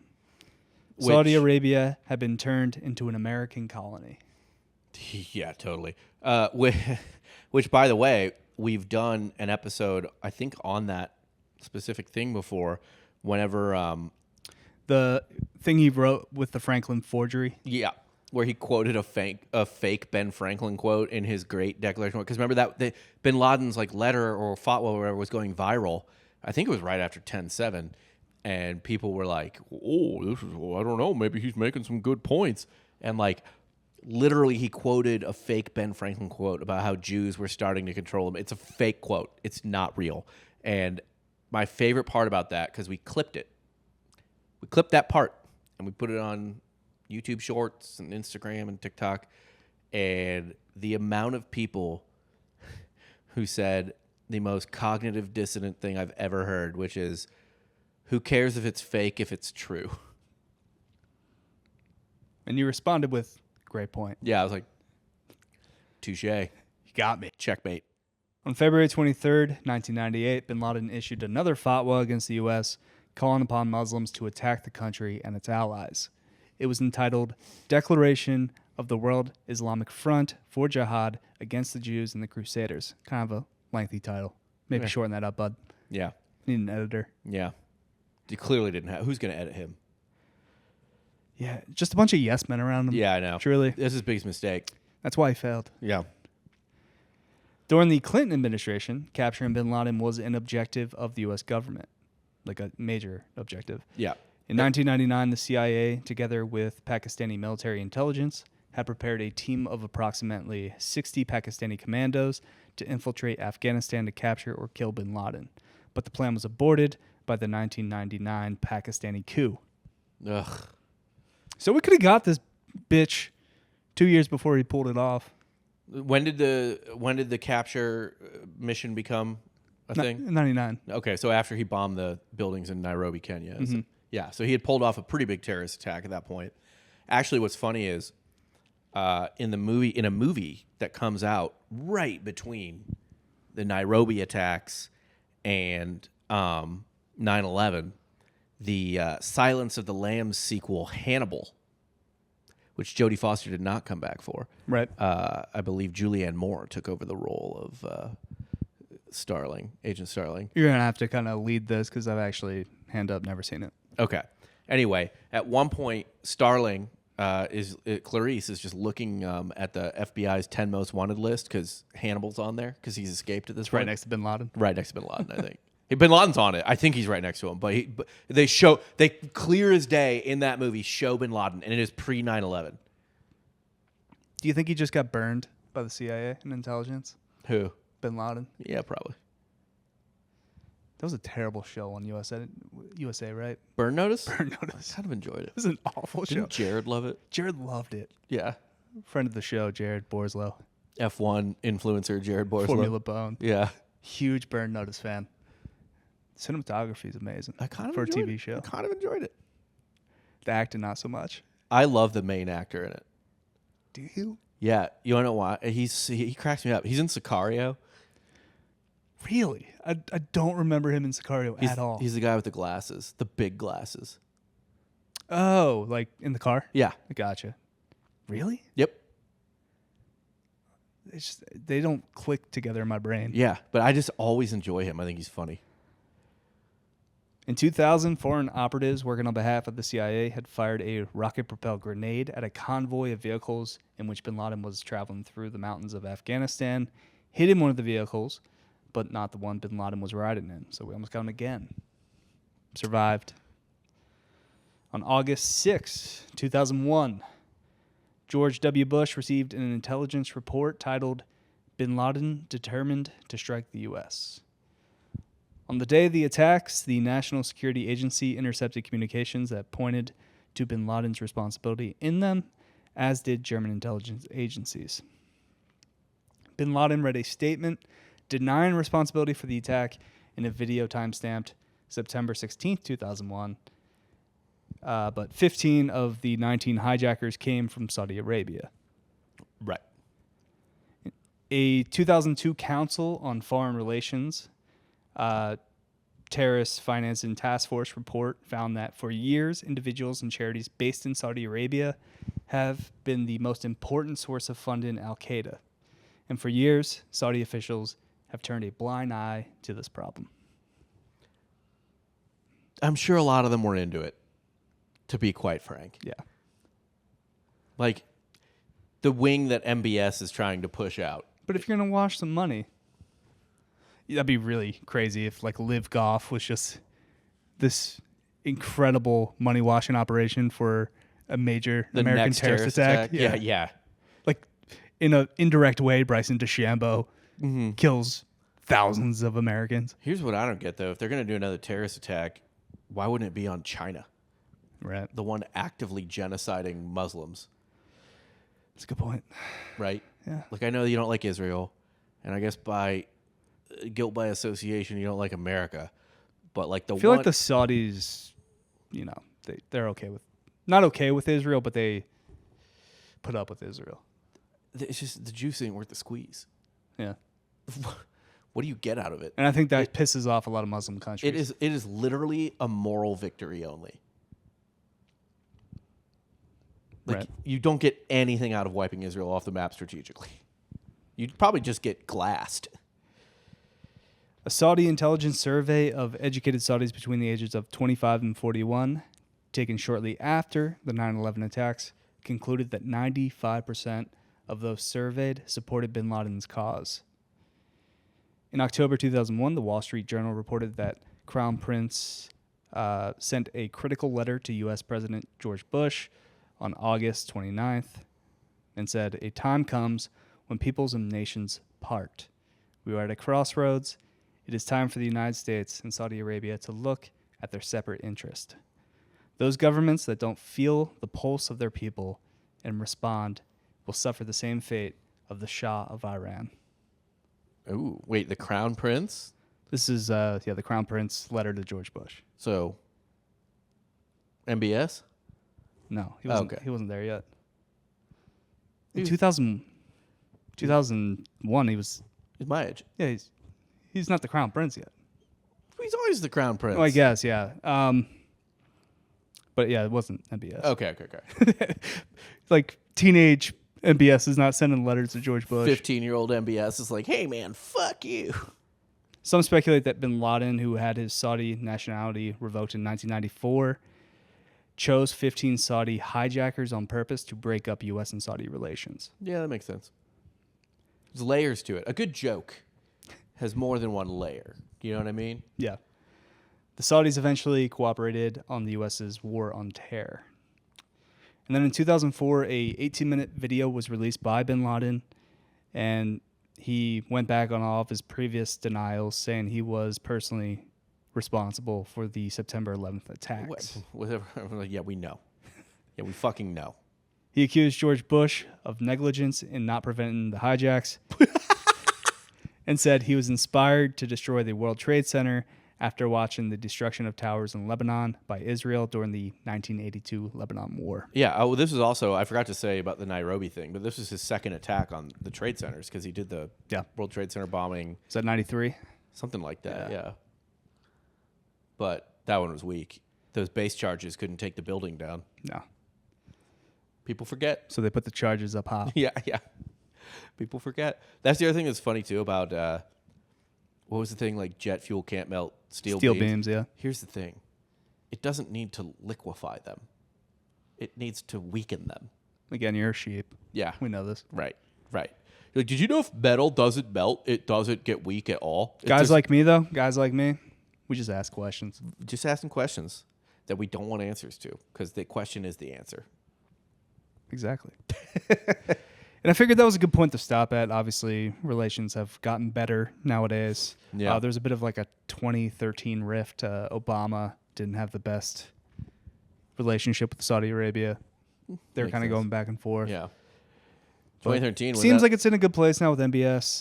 Saudi Arabia had been turned into an American colony. Yeah, totally. Which, by the way, we've done an episode, I think, on that specific thing before. Whenever the thing he wrote with the Franklin forgery, where he quoted a fake Ben Franklin quote in his great declaration. Because remember that Bin Laden's like letter or fatwa or whatever was going viral. I think it was right after 10/7, and people were like, "Oh, I don't know, maybe he's making some good points." And like, literally, he quoted a fake Ben Franklin quote about how Jews were starting to control them. It's a fake quote. It's not real. And my favorite part about that, because we clipped it. We clipped that part, and we put it on YouTube Shorts and Instagram and TikTok. And the amount of people who said the most cognitive dissonant thing I've ever heard, which is, who cares if it's fake if it's true? And you responded with, great point. Yeah, I was like, touche. You got me. Checkmate. On February 23rd, 1998, bin Laden issued another fatwa against the U.S., calling upon Muslims to attack the country and its allies. It was entitled Declaration of the World Islamic Front for Jihad Against the Jews and the Crusaders. Kind of a lengthy title. Maybe Yeah. shorten that up, bud. Yeah. Need an editor. Yeah. He clearly didn't have. Who's going to edit him? Yeah, just a bunch of yes men around him. Yeah, I know. Truly. This is his biggest mistake. That's why he failed. Yeah. During the Clinton administration, capturing bin Laden was an objective of the U.S. government, like a major objective. Yeah. In 1999, the CIA, together with Pakistani military intelligence, had prepared a team of approximately 60 Pakistani commandos to infiltrate Afghanistan to capture or kill bin Laden. But the plan was aborted by the 1999 Pakistani coup. Ugh. So we could have got this bitch 2 years before he pulled it off. When did the capture mission become a thing? 99. Okay, so after he bombed the buildings in Nairobi, Kenya. So, yeah, so he had pulled off a pretty big terrorist attack at that point. Actually, what's funny is in a movie that comes out right between the Nairobi attacks and 9/11, the Silence of the Lambs sequel, Hannibal, which Jodie Foster did not come back for. Right. I believe Julianne Moore took over the role of Agent Starling. You're going to have to kind of lead this because I've actually, hand up, never seen it. Okay. Anyway, at one point, Starling Clarice is just looking at the FBI's 10 most wanted list because Hannibal's on there because he's escaped at this point. Right next to bin Laden. Right next to bin Laden, I think. Bin Laden's on it. I think he's right next to him. But they clear as day in that movie show bin Laden, and it is pre 9/11. Do you think he just got burned by the CIA and intelligence? Who? Bin Laden. Yeah, probably. That was a terrible show on USA, right? Burn Notice? Burn Notice. I kind of enjoyed it. It was an awful show. Didn't Jared love it? Jared loved it. Yeah. Friend of the show, Jared Borslow. F1 influencer Jared Borslow. Formula Bone. Yeah. Huge Burn Notice fan. Cinematography is amazing. I kind of for a enjoyed TV it. show. I kind of enjoyed it. The acting, not so much. I love the main actor in it. Do you? Yeah. You want to know why? He cracks me up. He's in Sicario. Really? I don't remember him in Sicario at all. He's the guy with the glasses, the big glasses. Oh, like in the car? Yeah. I gotcha. Really? Yep. It's just, they don't click together in my brain. Yeah, but I just always enjoy him. I think he's funny. In 2000, foreign operatives working on behalf of the CIA had fired a rocket-propelled grenade at a convoy of vehicles in which bin Laden was traveling through the mountains of Afghanistan, hitting one of the vehicles, but not the one bin Laden was riding in. So we almost got him again. Survived. On August 6, 2001, George W. Bush received an intelligence report titled, "Bin Laden Determined to Strike the U.S." On the day of the attacks, the National Security Agency intercepted communications that pointed to bin Laden's responsibility in them, as did German intelligence agencies. Bin Laden read a statement denying responsibility for the attack in a video timestamped September 16, 2001. But 15 of the 19 hijackers came from Saudi Arabia. Right. A 2002 Council on Foreign Relations Terrorist Finance and Task Force report found that for years, individuals and charities based in Saudi Arabia have been the most important source of funding Al-Qaeda. And for years, Saudi officials have turned a blind eye to this problem. I'm sure a lot of them were into it, to be quite frank. Yeah. Like the wing that MBS is trying to push out. But if you're going to wash some money, that'd be really crazy if like Live Golf was just this incredible money washing operation for a major The American next terrorist attack. Yeah. Like in an indirect way, Bryson DeChambeau kills thousands of Americans. Here's what I don't get though. If they're going to do another terrorist attack, why wouldn't it be on China? Right. The one actively genociding Muslims. That's a good point. Right? Yeah. Like I know you don't like Israel, and I guess by guilt by association you don't like America. But like I feel like the Saudis, they're okay with, not okay with Israel, but they put up with Israel. it's just the juice ain't worth the squeeze. Yeah. What do you get out of it? And I think that pisses off a lot of Muslim countries. It is literally a moral victory only. Like Right. you don't get anything out of wiping Israel off the map strategically. You'd probably just get glassed. A Saudi intelligence survey of educated Saudis between the ages of 25 and 41, taken shortly after the 9/11 attacks, concluded that 95% of those surveyed supported bin Laden's cause. In October 2001, the Wall Street Journal reported that Crown Prince sent a critical letter to U.S. President George Bush on August 29th and said, "A time comes when peoples and nations part. We are at a crossroads. It is time for the United States and Saudi Arabia to look at their separate interest. Those governments that don't feel the pulse of their people and respond will suffer the same fate of the Shah of Iran." Ooh, wait, the Crown Prince? This is the Crown Prince letter to George Bush. So, MBS? No, he wasn't. Okay. He wasn't there yet. He In was- 2001, he was. He's my age. Yeah, he's not the Crown Prince yet. He's always the Crown Prince. Oh, I guess, yeah. But yeah, it wasn't MBS. Okay. Like teenage MBS is not sending letters to George Bush. 15-year-old MBS is like, hey, man, fuck you. Some speculate that bin Laden, who had his Saudi nationality revoked in 1994, chose 15 Saudi hijackers on purpose to break up U.S. and Saudi relations. Yeah, that makes sense. There's layers to it. A good joke has more than one layer. You know what I mean? Yeah. The Saudis eventually cooperated on the U.S.'s war on terror. And then in 2004, a 18-minute video was released by bin Laden, and he went back on all of his previous denials, saying he was personally responsible for the September 11th attacks. Whatever. Yeah, we know. Yeah, we fucking know. He accused George Bush of negligence in not preventing the hijacks and said he was inspired to destroy the World Trade Center after watching the destruction of towers in Lebanon by Israel during the 1982 Lebanon War. Yeah. Oh, this was also, I forgot to say about the Nairobi thing, but this was his second attack on the trade centers because he did the World Trade Center bombing. Is that 93? Something like that, yeah. But that one was weak. Those base charges couldn't take the building down. No. People forget. So they put the charges up high. Yeah. People forget. That's the other thing that's funny, too, about, what was the thing? Like jet fuel can't melt steel beams, yeah. Here's the thing. It doesn't need to liquefy them. It needs to weaken them. Again, you're a sheep. Yeah. We know this. Right. You're like, did you know if metal doesn't melt, it doesn't get weak at all? Guys like me, though, we just ask questions. Just asking questions that we don't want answers to because the question is the answer. Exactly. And I figured that was a good point to stop at. Obviously, relations have gotten better nowadays. Yeah. There's a bit of like a 2013 rift. Obama didn't have the best relationship with Saudi Arabia. They're Makes kind of sense. going back and forth. Yeah. But 2013. seems like it's in a good place now with MBS,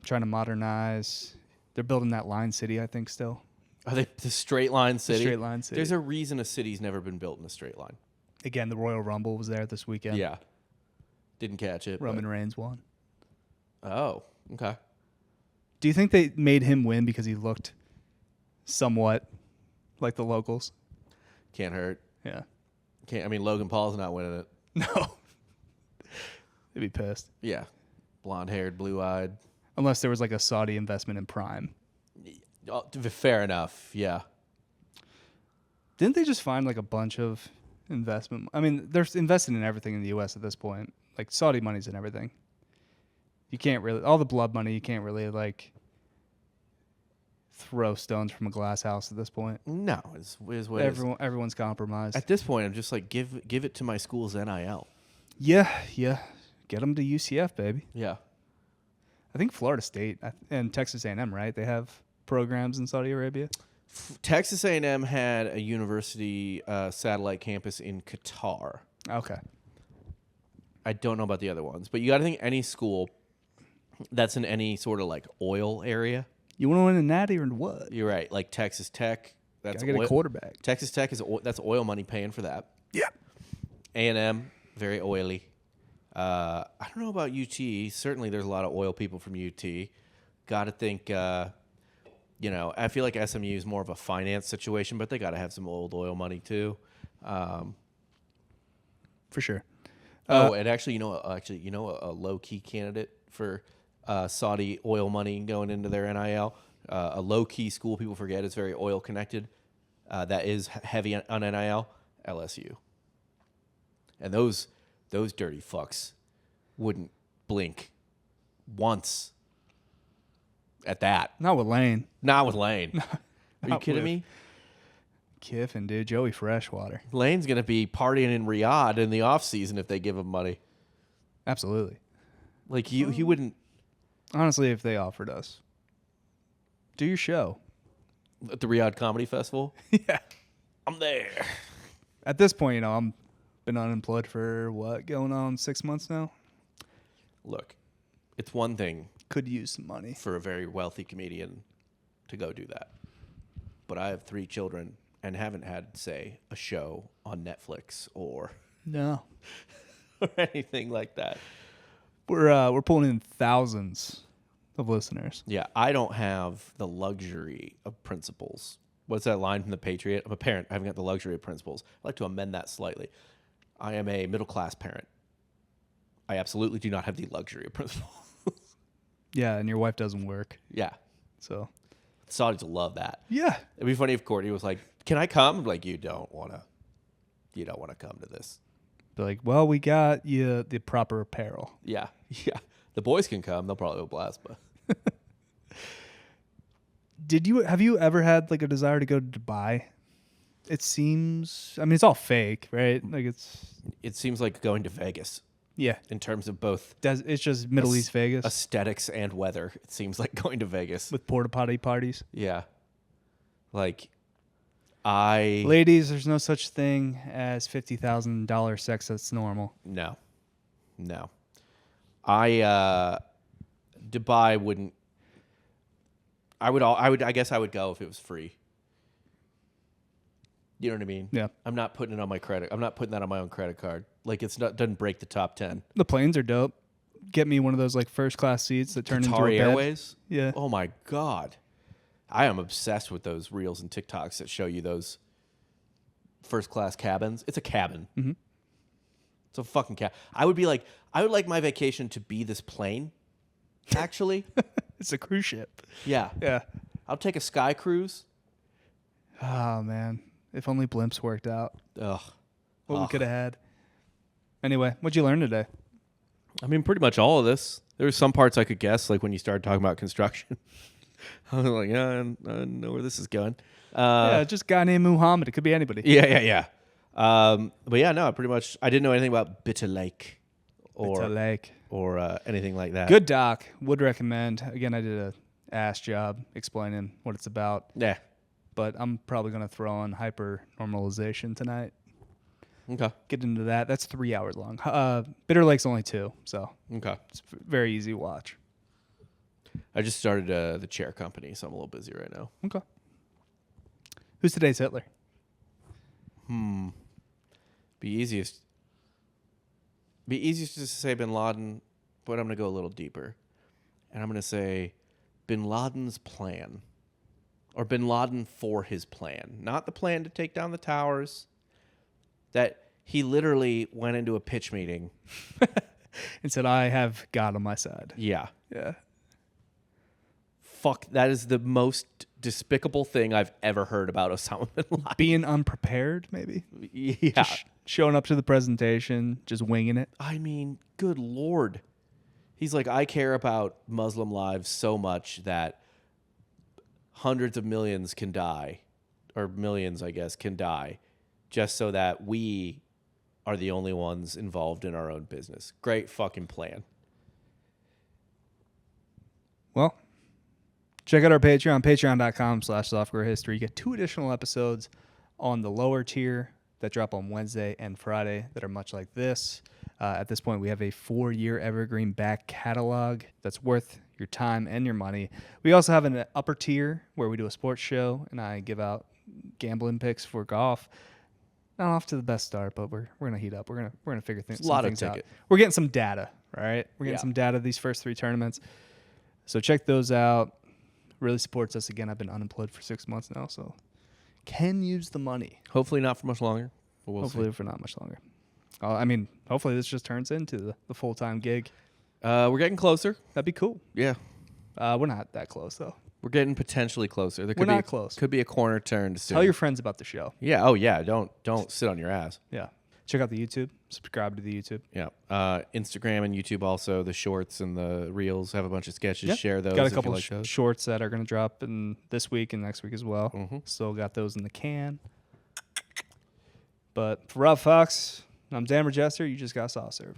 trying to modernize. They're building that line city, I think, still. Are they the straight line city? Straight line city. There's a reason a city's never been built in a straight line. Again, the Royal Rumble was there this weekend. Yeah. Didn't catch it. Roman Reigns won. Oh, okay. Do you think they made him win because he looked somewhat like the locals? Can't hurt. Yeah. I mean, Logan Paul's not winning it. No. They'd be pissed. Yeah. Blonde-haired, blue-eyed. Unless there was like a Saudi investment in Prime. Oh, fair enough. Yeah. Didn't they just find like a bunch of investment? I mean, they're investing in everything in the U.S. at this point. Like Saudi money's in everything. You can't really, all the blood money, you can't really like throw stones from a glass house at this point. No, it's what it is. Everyone's compromised. At this point, I'm just like, give it to my school's NIL. Yeah. Get them to UCF, baby. Yeah. I think Florida State and Texas A&M, right? They have programs in Saudi Arabia. Texas A&M had a university satellite campus in Qatar. Okay. I don't know about the other ones, but you got to think any school that's in any sort of like oil area. You want to win a natty or what? You're right. Like Texas Tech. That's Gotta get a quarterback. Texas Tech that's oil money paying for that. Yeah. A&M, very oily. I don't know about UT. Certainly there's a lot of oil people from UT. Got to think, I feel like SMU is more of a finance situation, but they got to have some oil money too. For sure. And actually, a low-key candidate for Saudi oil money going into their NIL, A low-key school people forget is very oil-connected. That is heavy on NIL, LSU. And those dirty fucks wouldn't blink once at that. Not with Lane. Not with Lane. Are you kidding me? Kiffin, dude. Joey Freshwater. Lane's going to be partying in Riyadh in the offseason if they give him money. Absolutely. Like, he wouldn't... Honestly, if they offered us, do your show. At the Riyadh Comedy Festival? Yeah. I'm there. At this point, you know, I'm been unemployed for what, going on 6 months now? Look, it's one thing Could use some money. for a very wealthy comedian to go do that. But I have 3 children and haven't had, say, a show on Netflix or No. anything like that. We're pulling in thousands of listeners. Yeah, I don't have the luxury of principles. What's that line from The Patriot? I'm a parent. I haven't got the luxury of principles. I'd like to amend that slightly. I am a middle-class parent. I absolutely do not have the luxury of principles. Yeah, and your wife doesn't work. Yeah. So, Saudis will love that. yeah. It'd be funny if Courtney was like, "Can I come?" I'm like, you don't want to come to this. Be like, well, we got you the proper apparel. Yeah. Yeah. The boys can come. They'll probably go blast, but Have you ever had like a desire to go to Dubai? It seems, I mean, it's all fake, right? Like it seems like going to Vegas yeah. in terms of both It's just Middle East Vegas aesthetics and weather. It seems like going to Vegas. with porta potty parties. Yeah. Like Ladies, there's no such thing as $50,000 sex that's normal. No. Dubai wouldn't. I guess I would go if it was free. You know what I mean? Yeah. I'm not putting it on my credit. I'm not putting that on my own credit card. Like doesn't break the top 10. The planes are dope. Get me one of those like first class seats that turn into a Qatari bed. Airways. Yeah. Oh my God. I am obsessed with those reels and TikToks that show you those first class cabins. It's a cabin. Mm-hmm. It's a fucking cabin. I would like my vacation to be this plane. Actually. It's a cruise ship. Yeah. Yeah. I'll take a sky cruise. Oh man, if only blimps worked out. Ugh. What we could have had. Anyway, what'd you learn today? I mean, pretty much all of this. There were some parts I could guess, like when you started talking about construction. I was like, yeah, I know where this is going. Yeah, just a guy named Muhammad. It could be anybody. Yeah. But yeah, no, pretty much. I didn't know anything about Bitter Lake It's a lake. or anything like that. Good doc. Would recommend. Again, I did a ass job explaining what it's about. Yeah. But I'm probably going to throw on hyper normalization tonight. Okay. Get into that. That's 3 hours long. Bitter Lake's only 2, so Okay. it's very easy to watch. I just started the chair company, so I'm a little busy right now. Okay. Who's today's Hitler? Be easiest to say Bin Laden, but I'm going to go a little deeper. And I'm going to say Bin Laden's plan. Or Bin Laden for his plan. Not the plan to take down the towers. That he literally went into a pitch meeting. And said, I have God on my side. Yeah. Yeah. Fuck, that is the most despicable thing I've ever heard about Osama bin Laden. Being unprepared, maybe. Yeah. Just showing up to the presentation, just winging it. I mean, good Lord. He's like, I care about Muslim lives so much that hundreds of millions can die, or millions, I guess, can die, just so that we are the only ones involved in our own business. Great fucking plan. Well, check out our Patreon, patreon.com/softwarehistory. You get 2 additional episodes on the lower tier that drop on Wednesday and Friday that are much like this. At this point, we have a 4-year evergreen back catalog that's worth your time and your money. We also have an upper tier where we do a sports show, and I give out gambling picks for golf. Not off to the best start, but we're gonna heat up. We're gonna figure things out. We're getting some data, right? We're getting some data these first 3 tournaments. So check those out. Really supports us. Again, I've been unemployed for 6 months now, so can use the money. Hopefully not for much longer. But Hopefully for not much longer. I mean, hopefully this just turns into the full-time gig. We're getting closer. That'd be cool. Yeah. We're not that close, though. We're getting potentially closer. We're not close. Could be a corner turned soon. Tell your friends about the show. Yeah. Oh yeah. Don't sit on your ass. Yeah. Check out the YouTube. Subscribe to the YouTube. Yeah. Instagram and YouTube also. The shorts and the reels have a bunch of sketches. Yep. Share those. Got a if couple you like those. shorts that are going to drop in this week and next week as well. Mm-hmm. Still got those in the can. But for Rob Fox, I'm Dan Regester. You just got soft serve.